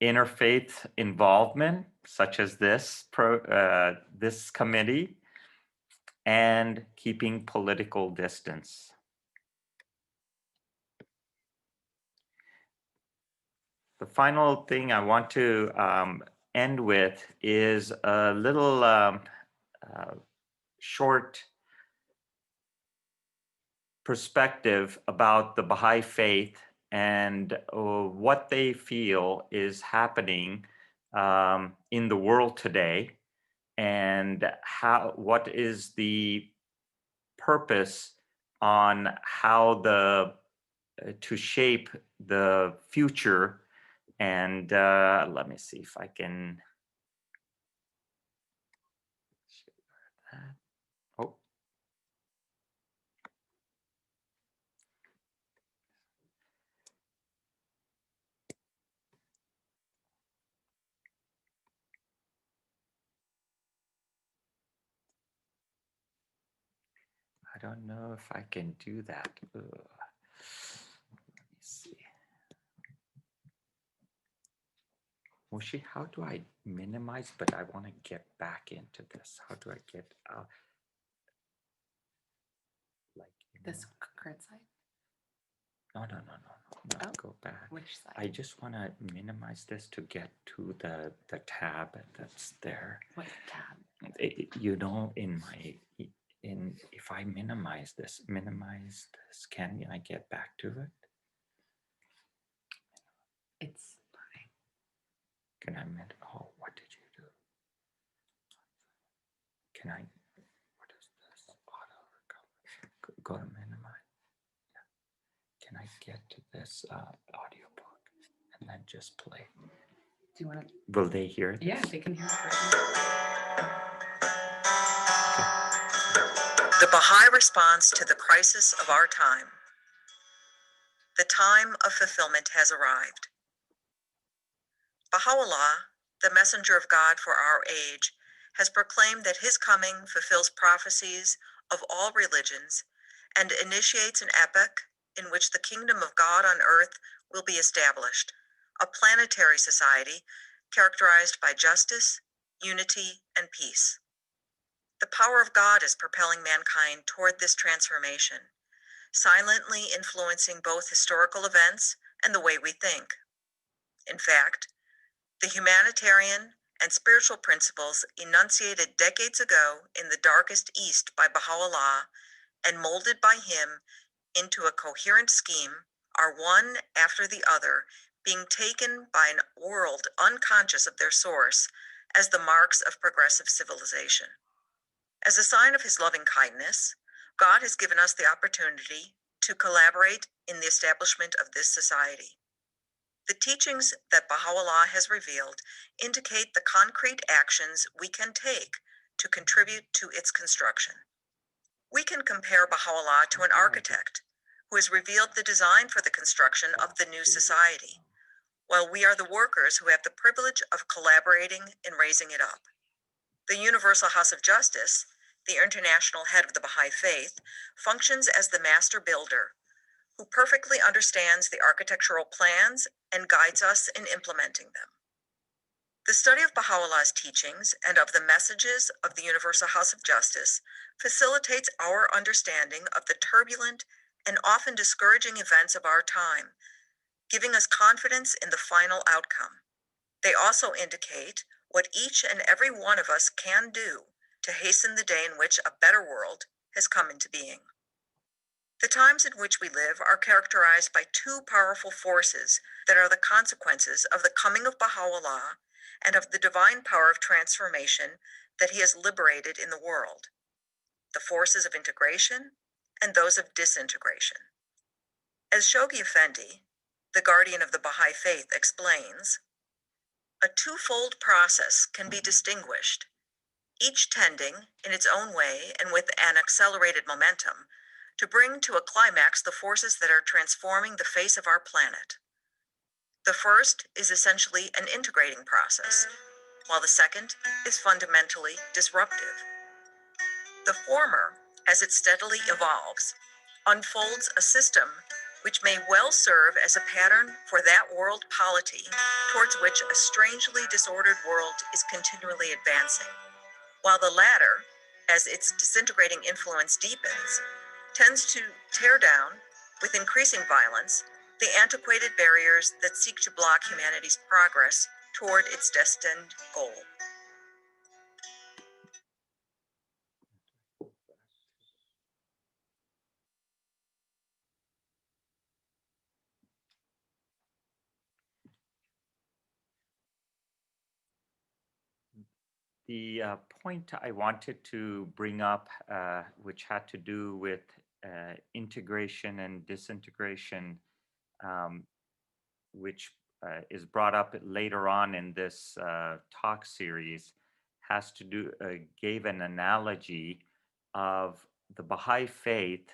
interfaith involvement, such as this committee, and keeping political distance. The final thing I want to end with is a little short perspective about the Baha'i Faith and what they feel is happening in the world today, and what is the purpose on how to shape the future. And let me see if I can. Oh. I don't know if I can do that. Ugh. Let me see. Mushi, how do I minimize? But I want to get back into this. How do I get out? Like This current side? No. Oh, Go back. which side? I just want to minimize this to get to the tab that's there. What tab? You know, if I minimize this, can I get back to it? It's Can I oh, what did you do? Can I, what is this? Auto recover. Go to minimize. Yeah. Can I get to this audiobook and then just play? Do you want to? Will they hear it? Yeah, they can hear it. The Baha'i response to the crisis of our time. The time of fulfillment has arrived. Baha'u'llah, the messenger of God for our age, has proclaimed that his coming fulfills prophecies of all religions and initiates an epoch in which the kingdom of God on earth will be established, a planetary society characterized by justice, unity, and peace. The power of God is propelling mankind toward this transformation, silently influencing both historical events and the way we think. In fact, the humanitarian and spiritual principles enunciated decades ago in the darkest East by Baha'u'llah and molded by him into a coherent scheme are one after the other being taken by an world unconscious of their source as the marks of progressive civilization. As a sign of his loving kindness, God has given us the opportunity to collaborate in the establishment of this society. The teachings that Baha'u'llah has revealed indicate the concrete actions we can take to contribute to its construction. We can compare Baha'u'llah to an architect who has revealed the design for the construction of the new society, while we are the workers who have the privilege of collaborating in raising it up. The Universal House of Justice, the international head of the Baha'i Faith, functions as the master builder who perfectly understands the architectural plans and guides us in implementing them. The study of Baha'u'llah's teachings and of the messages of the Universal House of Justice facilitates our understanding of the turbulent and often discouraging events of our time, giving us confidence in the final outcome. They also indicate what each and every one of us can do to hasten the day in which a better world has come into being. The times in which we live are characterized by two powerful forces that are the consequences of the coming of Baha'u'llah and of the divine power of transformation that he has liberated in the world: the forces of integration and those of disintegration. As Shoghi Effendi, the guardian of the Baha'i Faith, explains, a twofold process can be distinguished, each tending, in its own way and with an accelerated momentum, to bring to a climax the forces that are transforming the face of our planet. The first is essentially an integrating process, while the second is fundamentally disruptive. The former, as it steadily evolves, unfolds a system which may well serve as a pattern for that world polity towards which a strangely disordered world is continually advancing, while the latter, as its disintegrating influence deepens, tends to tear down, with increasing violence, the antiquated barriers that seek to block humanity's progress toward its destined goal. The point I wanted to bring up, which had to do with integration and disintegration, which is brought up later on in this talk series, has to do, gave an analogy of the Baha'i Faith,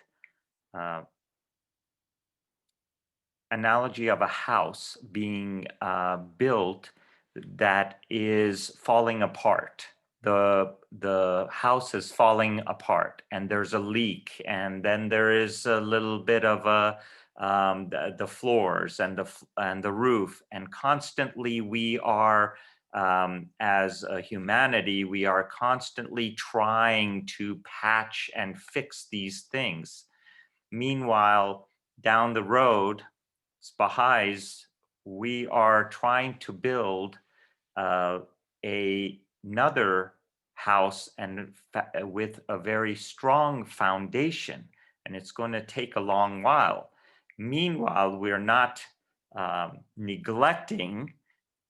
analogy of a house being built that is falling apart. The house is falling apart and there's a leak, and then there is a little bit of the floors and the roof, and constantly we are, as a humanity, we are constantly trying to patch and fix these things. Meanwhile, down the road, as Baha'is, we are trying to build another house and with a very strong foundation, and it's going to take a long while. Meanwhile, we're not neglecting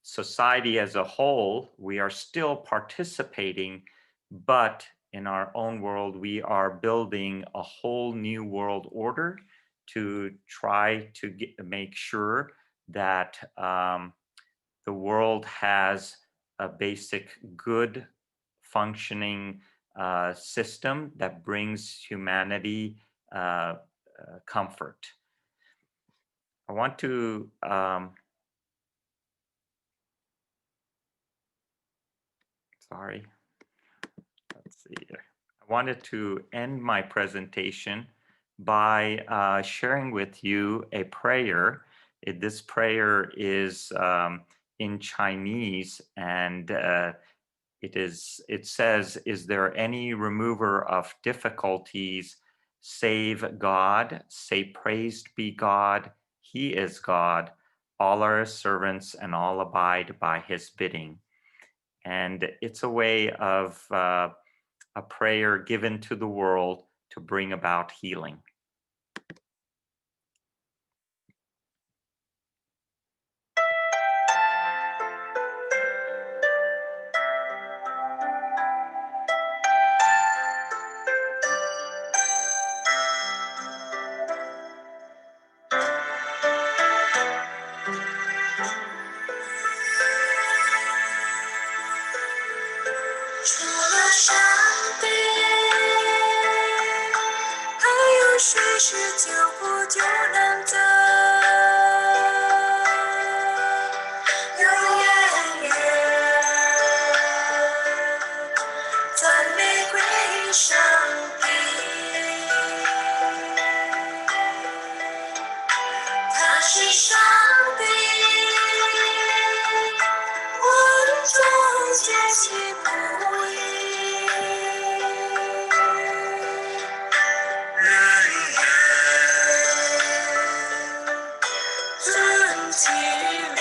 society as a whole. We are still participating, but in our own world, we are building a whole new world order to try to make sure that the world has a basic good functioning system that brings humanity comfort. I want to let's see here. I wanted to end my presentation by sharing with you a prayer. This prayer is in Chinese, and it says, "Is there any remover of difficulties save God? Say praised be God, he is God. All are his servants and all abide by his bidding." And it's a way of a prayer given to the world to bring about healing. 除了上帝，还有谁是救不救难的？有渊源，赞美归上帝，他是上帝，万众皆其不移，人人尊其名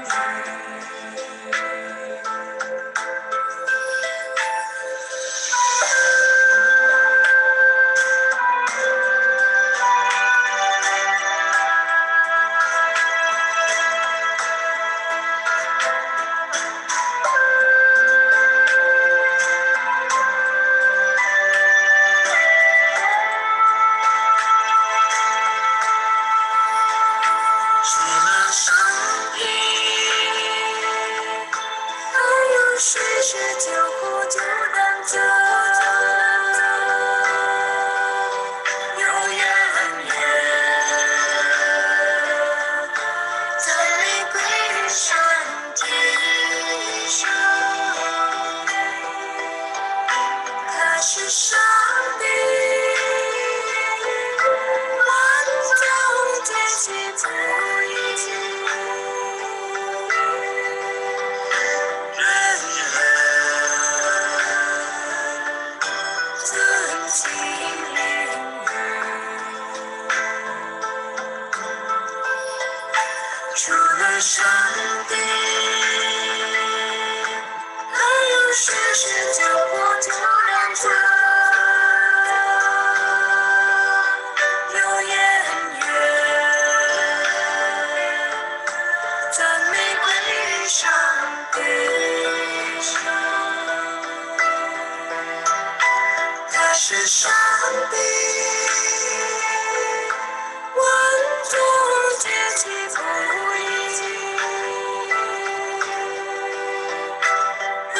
誉。除了上帝，还有谁是救苦救难的？有渊源，赞美归上帝，他是上帝，万众皆其不移，人人尊其名誉。除了上帝，还有谁是救苦救难的？有渊源，赞美归上帝，他是上帝，万众皆其不移，人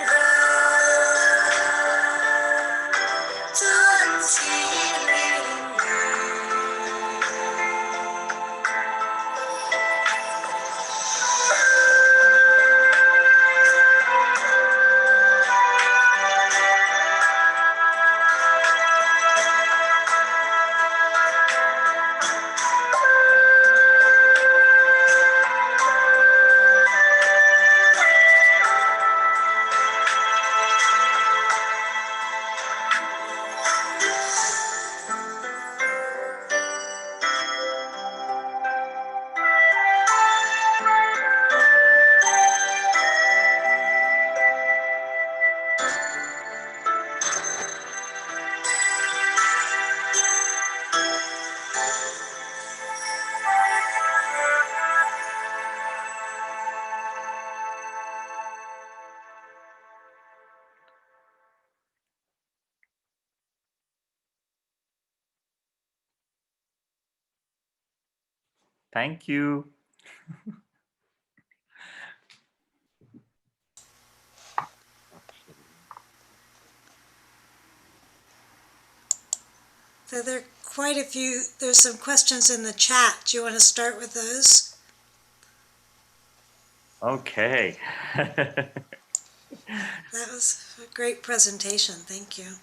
人尊其名誉。Thank you. So there are quite a few, there's some questions in the chat. Do you want to start with those? Okay. That was a great presentation. Thank you.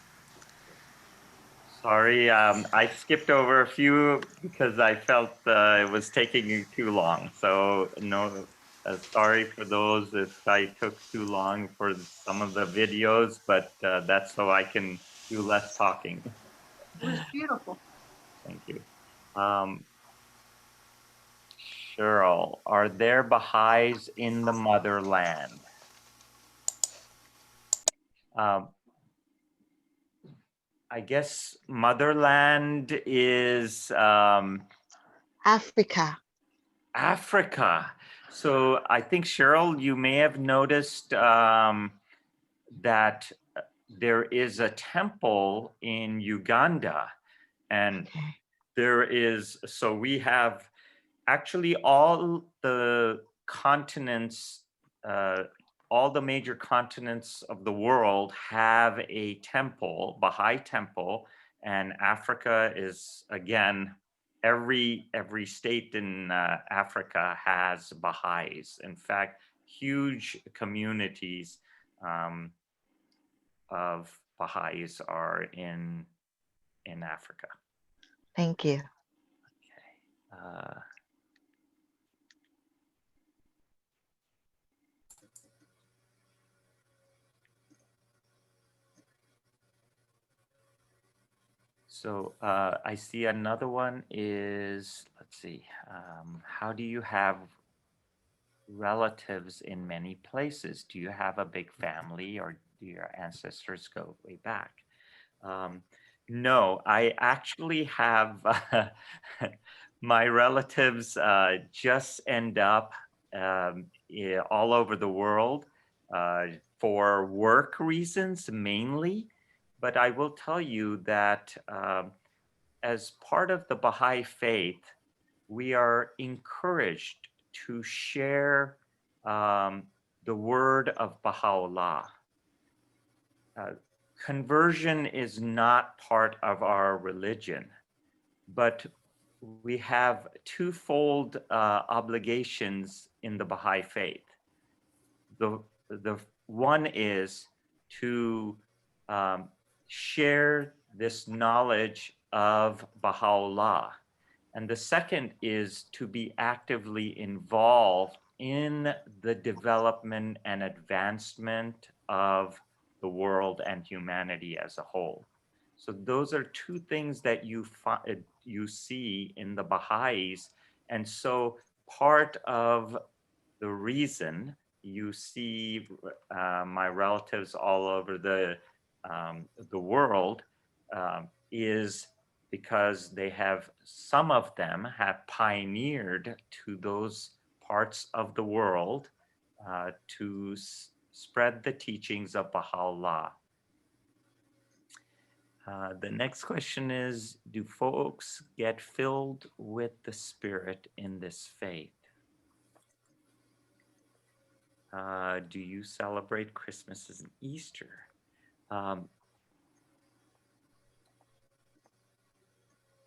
Sorry, I skipped over a few because I felt it was taking you too long. So no, sorry for those if I took too long for some of the videos, but that's so I can do less talking. It was beautiful. Thank you. Cheryl, are there Baha'is in the motherland? I guess motherland is Africa. Africa. So I think, Cheryl, you may have noticed that there is a temple in Uganda, and there is, so we have actually all the continents all the major continents of the world have a temple, Baha'i temple, and Africa is, again, every state in Africa has Baha'is. In fact, huge communities of Baha'is are in Africa. Thank you. So I see another one is, let's see, how do you have relatives in many places? Do you have a big family, or do your ancestors go way back? No, I actually have my relatives just end up all over the world for work reasons mainly. But I will tell you that as part of the Baha'i faith, we are encouraged to share the word of Baha'u'llah. Conversion is not part of our religion, but we have twofold obligations in the Baha'i faith. The one is to share this knowledge of Baha'u'llah. And the second is to be actively involved in the development and advancement of the world and humanity as a whole. So those are two things that you see in the Baha'is. And so part of the reason you see my relatives all over the world is because some of them have pioneered to those parts of the world to spread the teachings of Baha'u'llah. The next question is, do folks get filled with the Spirit in this faith? Do you celebrate Christmas and Easter?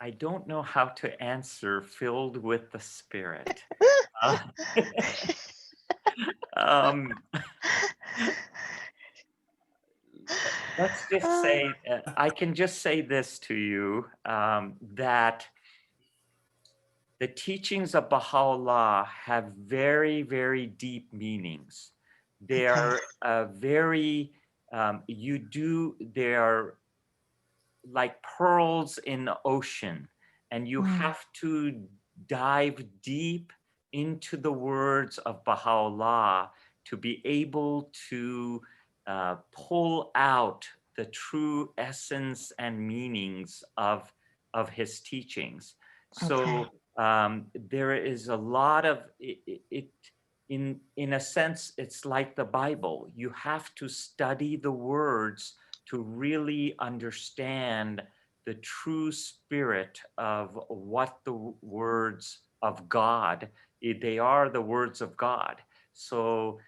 I don't know how to answer filled with the Spirit. Let's just say, I can just say this to you, that the teachings of Baha'u'llah have very, very deep meanings. They are they are like pearls in the ocean, and you have to dive deep into the words of Baha'u'llah to be able to pull out the true essence and meanings of his teachings. So there is a lot of it in a sense, it's like the Bible. You have to study the words to really understand the true spirit of what the words of God, they are the words of God. So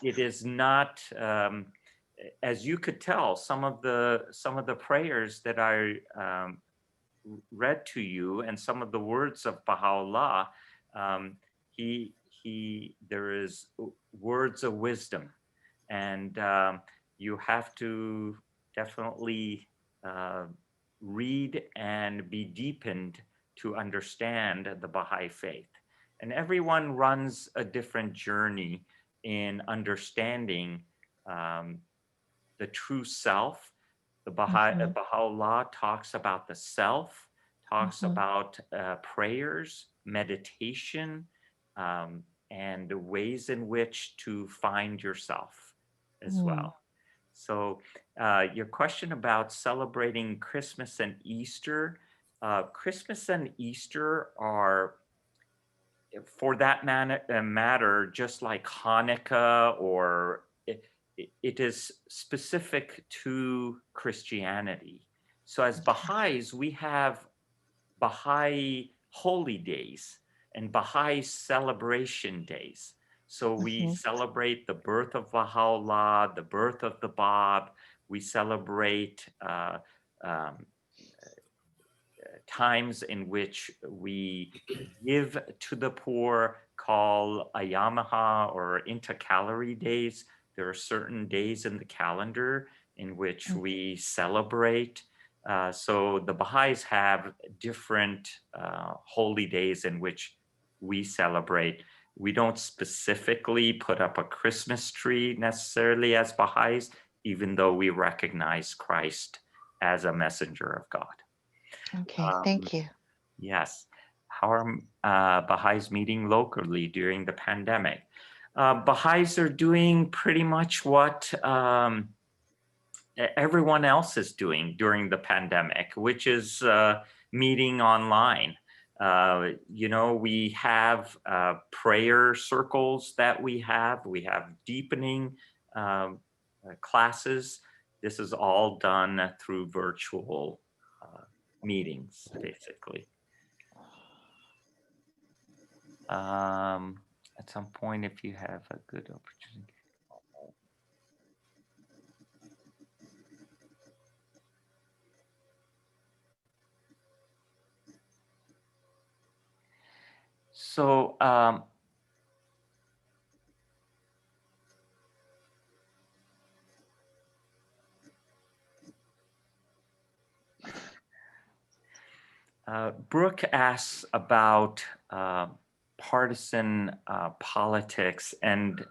it is not, as you could tell, some of the prayers that I read to you and some of the words of Baha'u'llah, there is words of wisdom, and you have to definitely read and be deepened to understand the Baha'i faith. And everyone runs a different journey in understanding the true self. The Baha'u'llah talks about the self, talks about prayers, meditation, and ways in which to find yourself as well. So your question about celebrating Christmas and Easter, Christmas and Easter are, for that matter, just like Hanukkah, or it is specific to Christianity. So as Baha'is, we have Baha'i holy days and Baha'i celebration days. So we celebrate the birth of Baha'u'llah, the birth of the Bab. We celebrate times in which we give to the poor, called Ayamaha or intercalary days. There are certain days in the calendar in which we celebrate. So the Baha'is have different holy days in which we celebrate. We don't specifically put up a Christmas tree necessarily as Baha'is, even though we recognize Christ as a messenger of God. Okay, thank you. Yes. How are Baha'is meeting locally during the pandemic? Baha'is are doing pretty much what everyone else is doing during the pandemic, which is meeting online. You know, we have prayer circles that we have deepening classes. This is all done through virtual meetings, basically. At some point, if you have a good opportunity. So, Brooke asks about partisan politics, and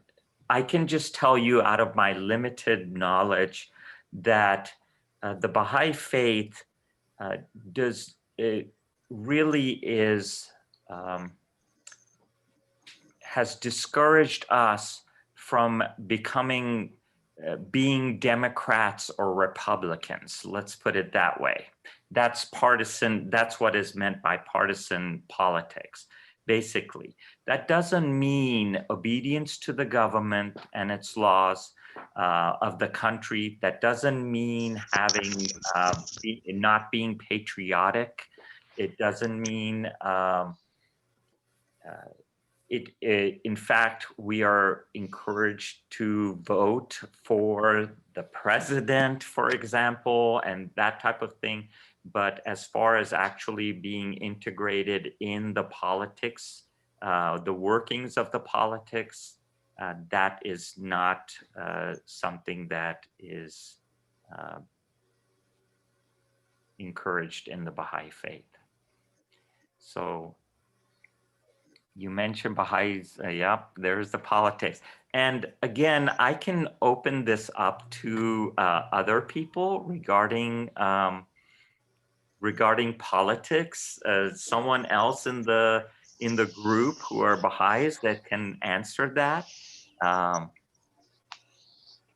I can just tell you out of my limited knowledge that the Baha'i faith has discouraged us from being Democrats or Republicans. Let's put it that way. That's partisan. That's what is meant by partisan politics. Basically, that doesn't mean obedience to the government and its laws of the country. That doesn't mean not being patriotic. It doesn't mean in fact, we are encouraged to vote for the president, for example, and that type of thing. But as far as actually being integrated in the politics, the workings of the politics, that is not something that is encouraged in the Baha'i faith. So you mentioned Baha'is, yep, there's the politics. And again, I can open this up to other people regarding politics. Someone else in the group who are Baha'is that can answer that,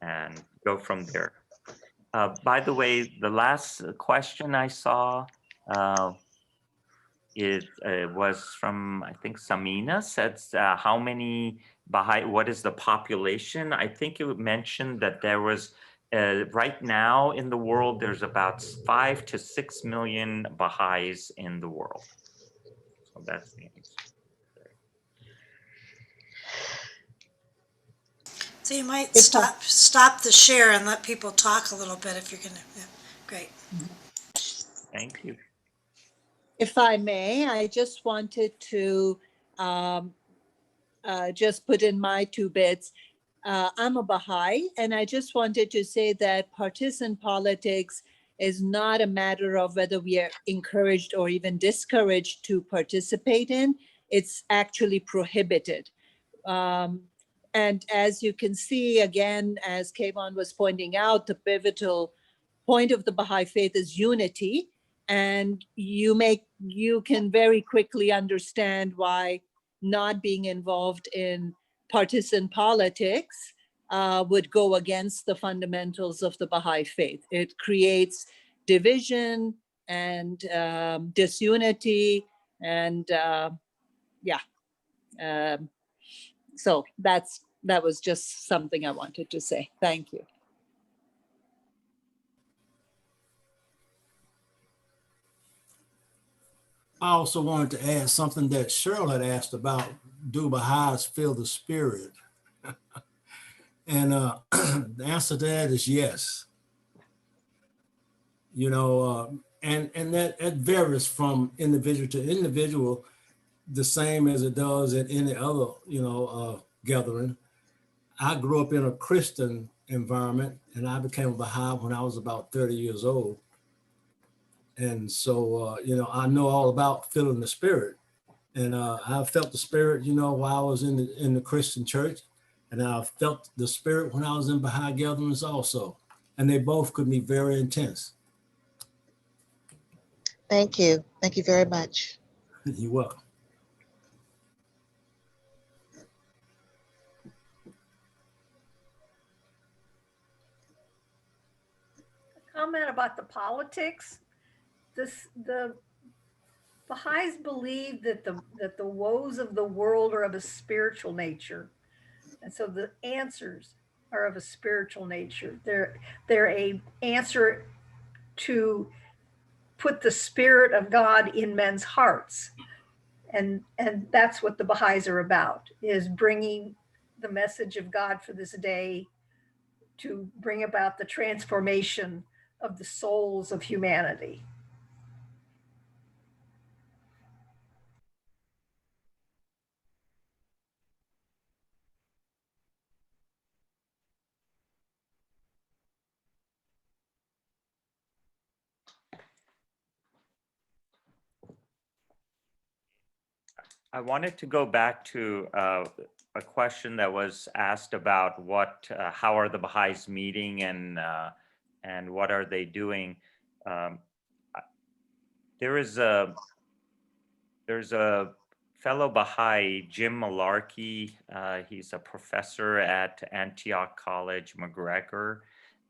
and go from there. By the way, the last question I saw, it was from, I think, Samina, says how many Baha'i, what is the population? I think it mentioned that there was, right now in the world, there's about 5 to 6 million Baha'is in the world. So that's the answer. So you might stop the share and let people talk a little bit if you're gonna, yeah, great. Thank you. If I may, I just wanted to just put in my 2 bits. I'm a Baha'i, and I just wanted to say that partisan politics is not a matter of whether we are encouraged or even discouraged to participate in. It's actually prohibited. And as you can see, again, as Kayvon was pointing out, the pivotal point of the Baha'i faith is unity. And you can very quickly understand why not being involved in partisan politics would go against the fundamentals of the Baha'i faith. It creates division and disunity, and so that was just something I wanted to say. Thank you. I also wanted to add something that Cheryl had asked about do Baha'is feel the spirit? And the answer to that is yes. You know, and that varies from individual to individual, the same as it does at any other, you know, gathering. I grew up in a Christian environment, and I became a Baha'i when I was about 30 years old. And so, you know, I know all about feeling the spirit. And I felt the spirit, you know, while I was in the Christian church. And I felt the spirit when I was in Baha'i gatherings also. And they both could be very intense. Thank you. Thank you very much. You're welcome. Comment about the politics. The Baha'is believe that the woes of the world are of a spiritual nature, and so the answers are of a spiritual nature. They're a answer to put the spirit of God in men's hearts, and that's what the Baha'is are about, is bringing the message of God for this day to bring about the transformation of the souls of humanity. I wanted to go back to a question that was asked about how are the Baha'is meeting and what are they doing. There's a fellow Baha'i, Jim Malarkey. He's a professor at Antioch College, McGregor,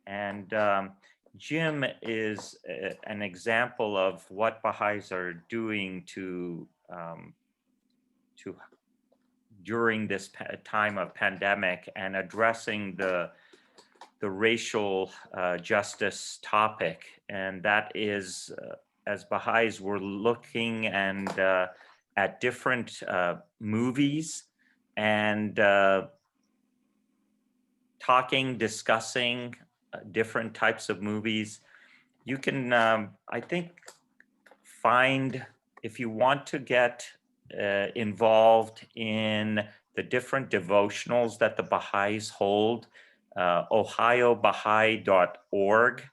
and Jim is an example of what Baha'is are doing during this time of pandemic and addressing the racial justice topic. And that is, as Baha'is, we're looking and at different movies and discussing different types of movies. You can, I think, find, if you want to get involved in the different devotionals that the Baha'is hold, OhioBaha'i.org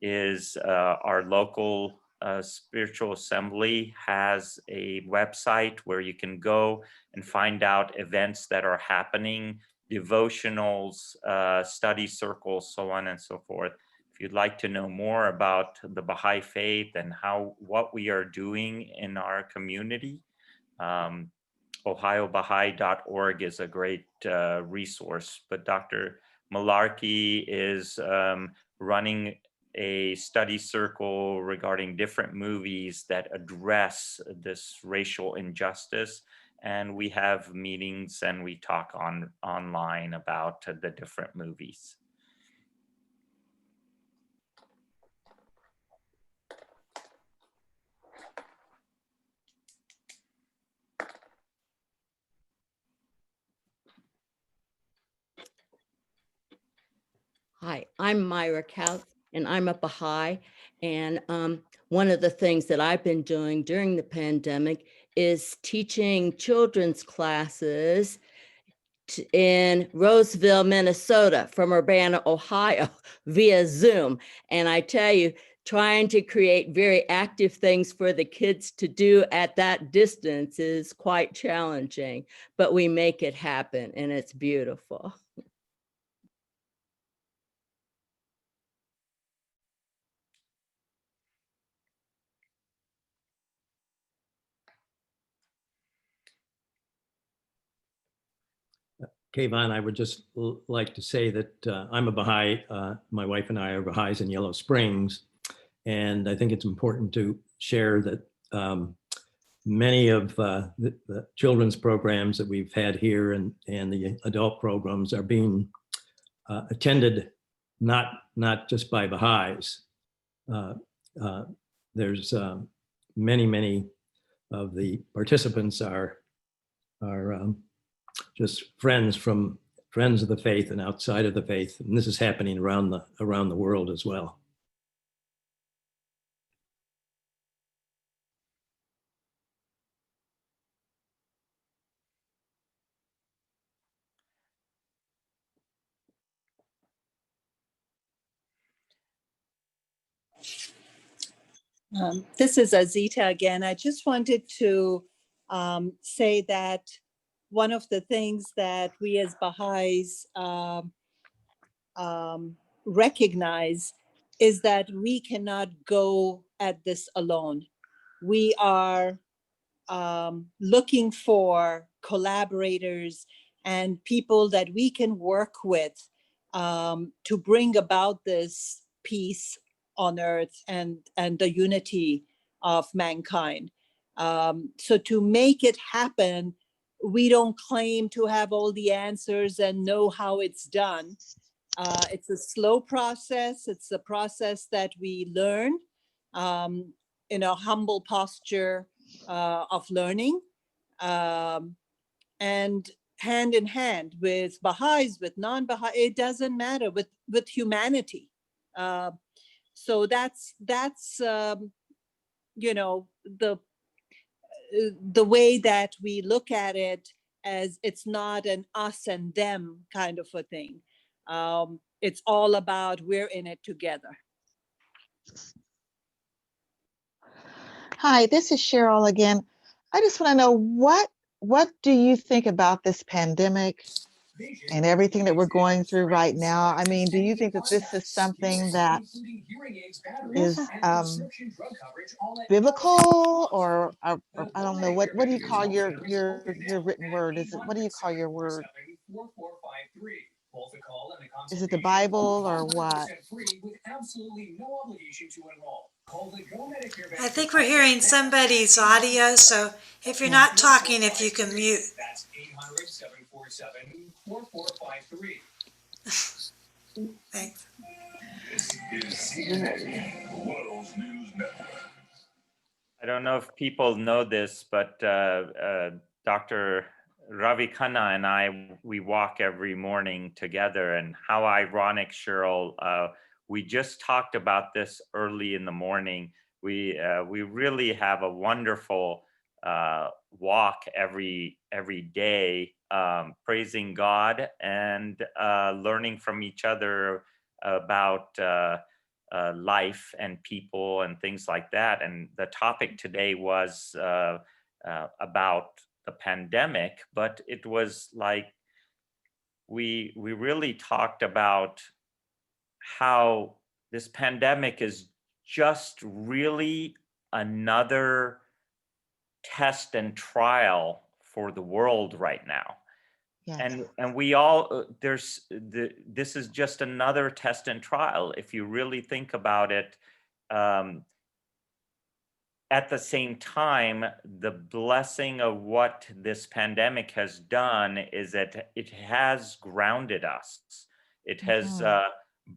is our local spiritual assembly, has a website where you can go and find out events that are happening, devotionals, study circles, so on and so forth. If you'd like to know more about the Baha'i faith and what we are doing in our community, OhioBaha'i.org is a great resource. But Dr. Malarkey is running a study circle regarding different movies that address this racial injustice. And we have meetings and we talk online about the different movies. Hi, I'm Myra Couch, and I'm a Baha'i. And one of the things that I've been doing during the pandemic is teaching children's classes in Roseville, Minnesota from Urbana, Ohio via Zoom. And I tell you, trying to create very active things for the kids to do at that distance is quite challenging, but we make it happen and it's beautiful. Kayvon, I would just like to say that I'm a Baha'i. My wife and I are Baha'is in Yellow Springs. And I think it's important to share that many of the children's programs that we've had here and the adult programs are being attended not just by Baha'is. There's many of the participants are just friends of the faith and outside of the faith. And this is happening around the world as well. This is Azita again. I just wanted to say that one of the things that we as Baha'is recognize is that we cannot go at this alone. We are looking for collaborators and people that we can work with to bring about this peace on earth and the unity of mankind. So to make it happen, we don't claim to have all the answers and know how it's done. It's a slow process. It's a process that we learn in a humble posture of learning, and hand in hand with Baha'is, with non-Baha'i, it doesn't matter, with humanity. So that's you know, the way that we look at it, as it's not an us and them kind of a thing. It's all about we're in it together. Hi, this is Cheryl again. I just want to know what do you think about this pandemic and everything that we're going through right now? I mean, do you think that this is something that is biblical, or I don't know, what do you call your written word? What do you call your word? Is it the Bible or what? I think we're hearing somebody's audio, so if you're not talking, if you can mute. Thanks. I don't know if people know this, but Dr. Ravi Khanna and I, we walk every morning together, and how ironic, Cheryl, we just talked about this early in the morning. We really have a wonderful walk every day, praising God and learning from each other about life and people and things like that. And the topic today was about the pandemic, but it was like we really talked about how this pandemic is just really another test and trial for the world right now. Yes. And we all, this is just another test and trial. If you really think about it, at the same time, the blessing of what this pandemic has done is that it has grounded us. It has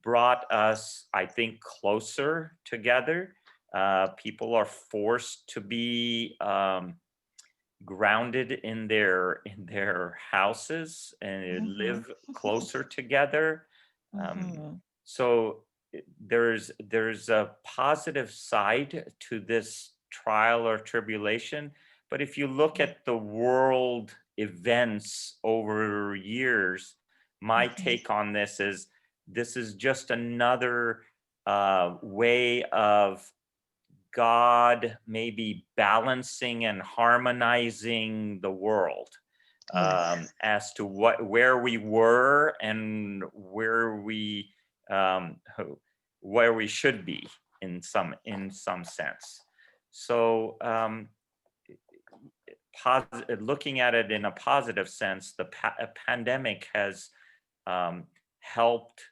brought us, I think, closer together. People are forced to be grounded in their houses and live closer together. So there's a positive side to this trial or tribulation, but if you look at the world events over years, my take on this is just another way of God maybe balancing and harmonizing the world as to where we were and where we should be in some sense. So looking at it in a positive sense, the pandemic has helped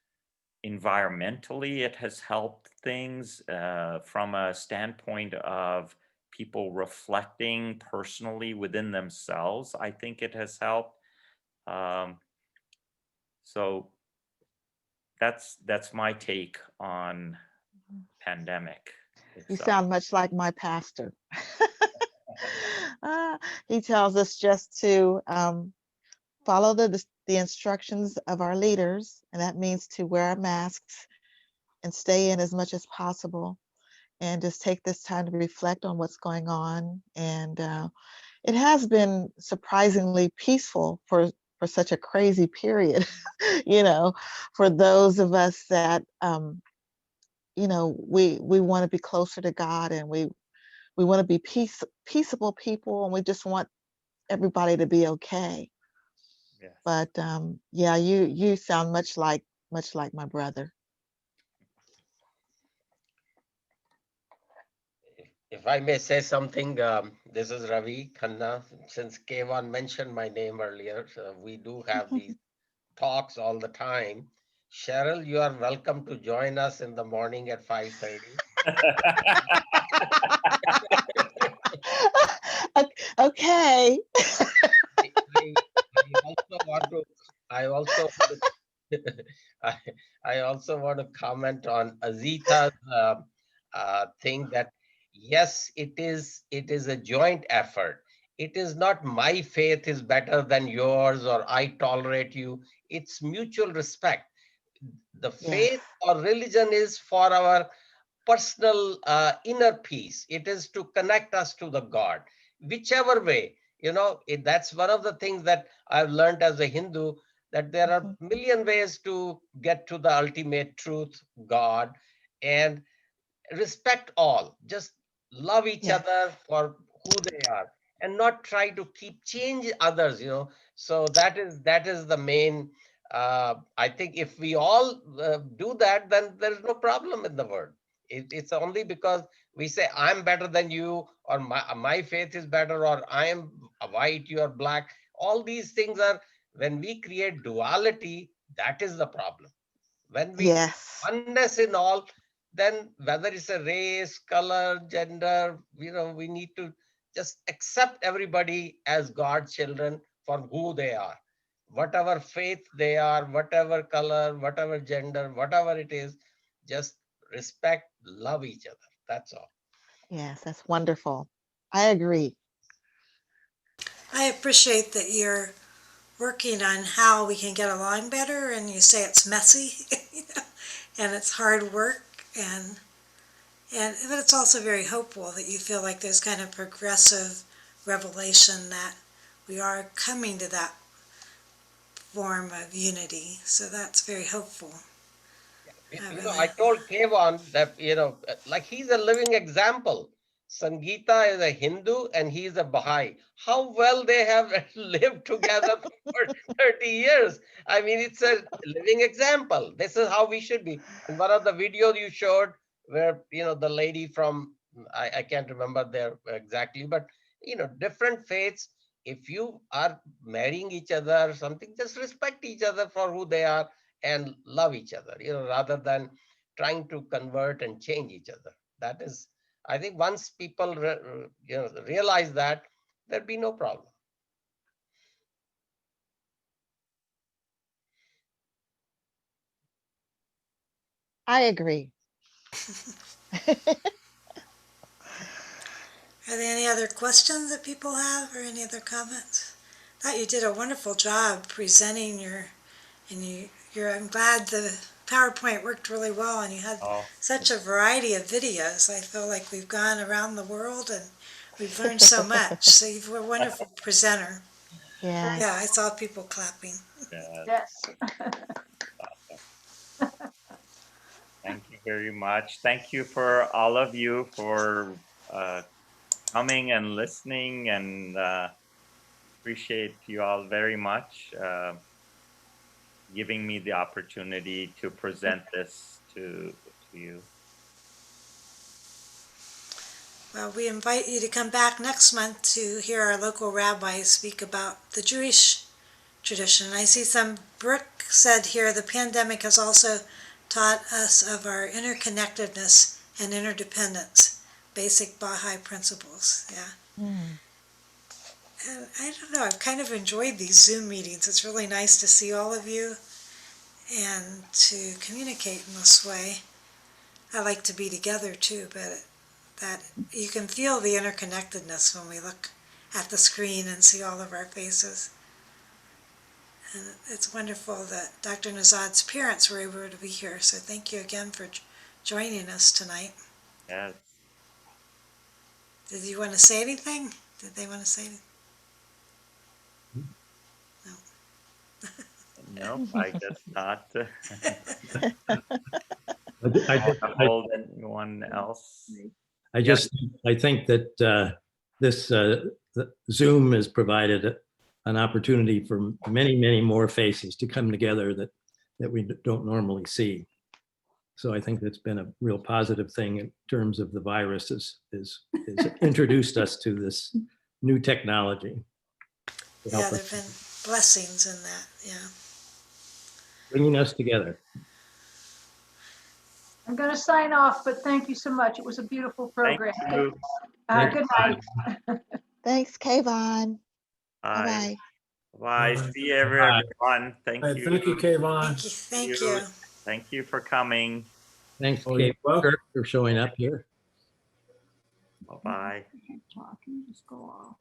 environmentally. It has helped things from a standpoint of people reflecting personally within themselves. I think it has helped. So that's my take on pandemic. You sound much like my pastor. He tells us just to follow the instructions of our leaders, and that means to wear our masks and stay in as much as possible, and just take this time to reflect on what's going on. And it has been surprisingly peaceful for such a crazy period, you know, for those of us that, you know, we want to be closer to God, and we want to be peaceable people, and we just want everybody to be okay. Yes. But yeah, you sound much like my brother. If I may say something, this is Ravi Khanna. Since Kevan mentioned my name earlier, so we do have these talks all the time. Cheryl, you are welcome to join us in the morning at 5:30. Okay. I also want to comment on Azita's thing that yes, it is a joint effort. It is not my faith is better than yours or I tolerate you. It's mutual respect. The faith or religion is for our personal inner peace. It is to connect us to the God, whichever way. You know, that's one of the things that I've learned as a Hindu, that there are a million ways to get to the ultimate truth, God, and respect all. Just love each other for who they are, and not try to keep change others. You know, so that is the main. I think if we all do that, then there is no problem in the world. It's only because we say I'm better than you, or my faith is better, or I am white, you are black. All these things are, when we create duality, that is the problem. When we oneness in all, then whether it's a race, color, gender, you know, we need to just accept everybody as God's children for who they are. Whatever faith they are, whatever color, whatever gender, whatever it is, just respect, love each other. That's all. Yes, that's wonderful. I agree. I appreciate that you're working on how we can get along better, and you say it's messy, you know, and it's hard work, but it's also very hopeful that you feel like there's kind of progressive revelation that we are coming to that form of unity. So that's very hopeful. I told Kevan that, you know, like he's a living example. Sangeeta is a Hindu and he's a Baha'i. How well they have lived together for 30 years. I mean, it's a living example. This is how we should be. And one of the videos you showed where, you know, the lady from, I can't remember there exactly, but, you know, different faiths. If you are marrying each other or something, just respect each other for who they are and love each other, you know, rather than trying to convert and change each other. That is, I think once people realize that, there'll be no problem. I agree. Are there any other questions that people have, or any other comments? I thought you did a wonderful job presenting I'm glad the PowerPoint worked really well, and you had such a variety of videos. I feel like we've gone around the world and we've learned so much. So you were a wonderful presenter. Yeah. Yeah, I saw people clapping. Yes. Thank you very much. Thank you for all of you for coming and listening, and appreciate you all very much giving me the opportunity to present this to you. Well, we invite you to come back next month to hear our local rabbi speak about the Jewish tradition. I see Brooke said here, the pandemic has also taught us of our interconnectedness and interdependence, basic Baha'i principles. Yeah. And I don't know, I've kind of enjoyed these Zoom meetings. It's really nice to see all of you and to communicate in this way. I like to be together too, but that you can feel the interconnectedness when we look at the screen and see all of our faces. And it's wonderful that Dr. Nazad's parents were able to be here. So thank you again for joining us tonight. Yes. Did you want to say anything? Did they want to say anything? Nope, I guess not. I- Anyone else? I think that this Zoom has provided an opportunity for many, many more faces to come together that we don't normally see. So I think that's been a real positive thing in terms of the virus is introduced us to this new technology. to help Yeah, there us, have been blessings in that. Yeah. bringing us together. I'm going to sign off, but thank you so much. It was a beautiful program. you. Good night. Thanks, Kayvon. Bye. Bye-bye. Bye. Bye. See you, everyone. Thank Hey, you. thank you, Kayvon. Thank you. Thank you for coming. Thanks, Oh, Kate, you're welcome. for showing up here. Bye-bye. Talking, just go off.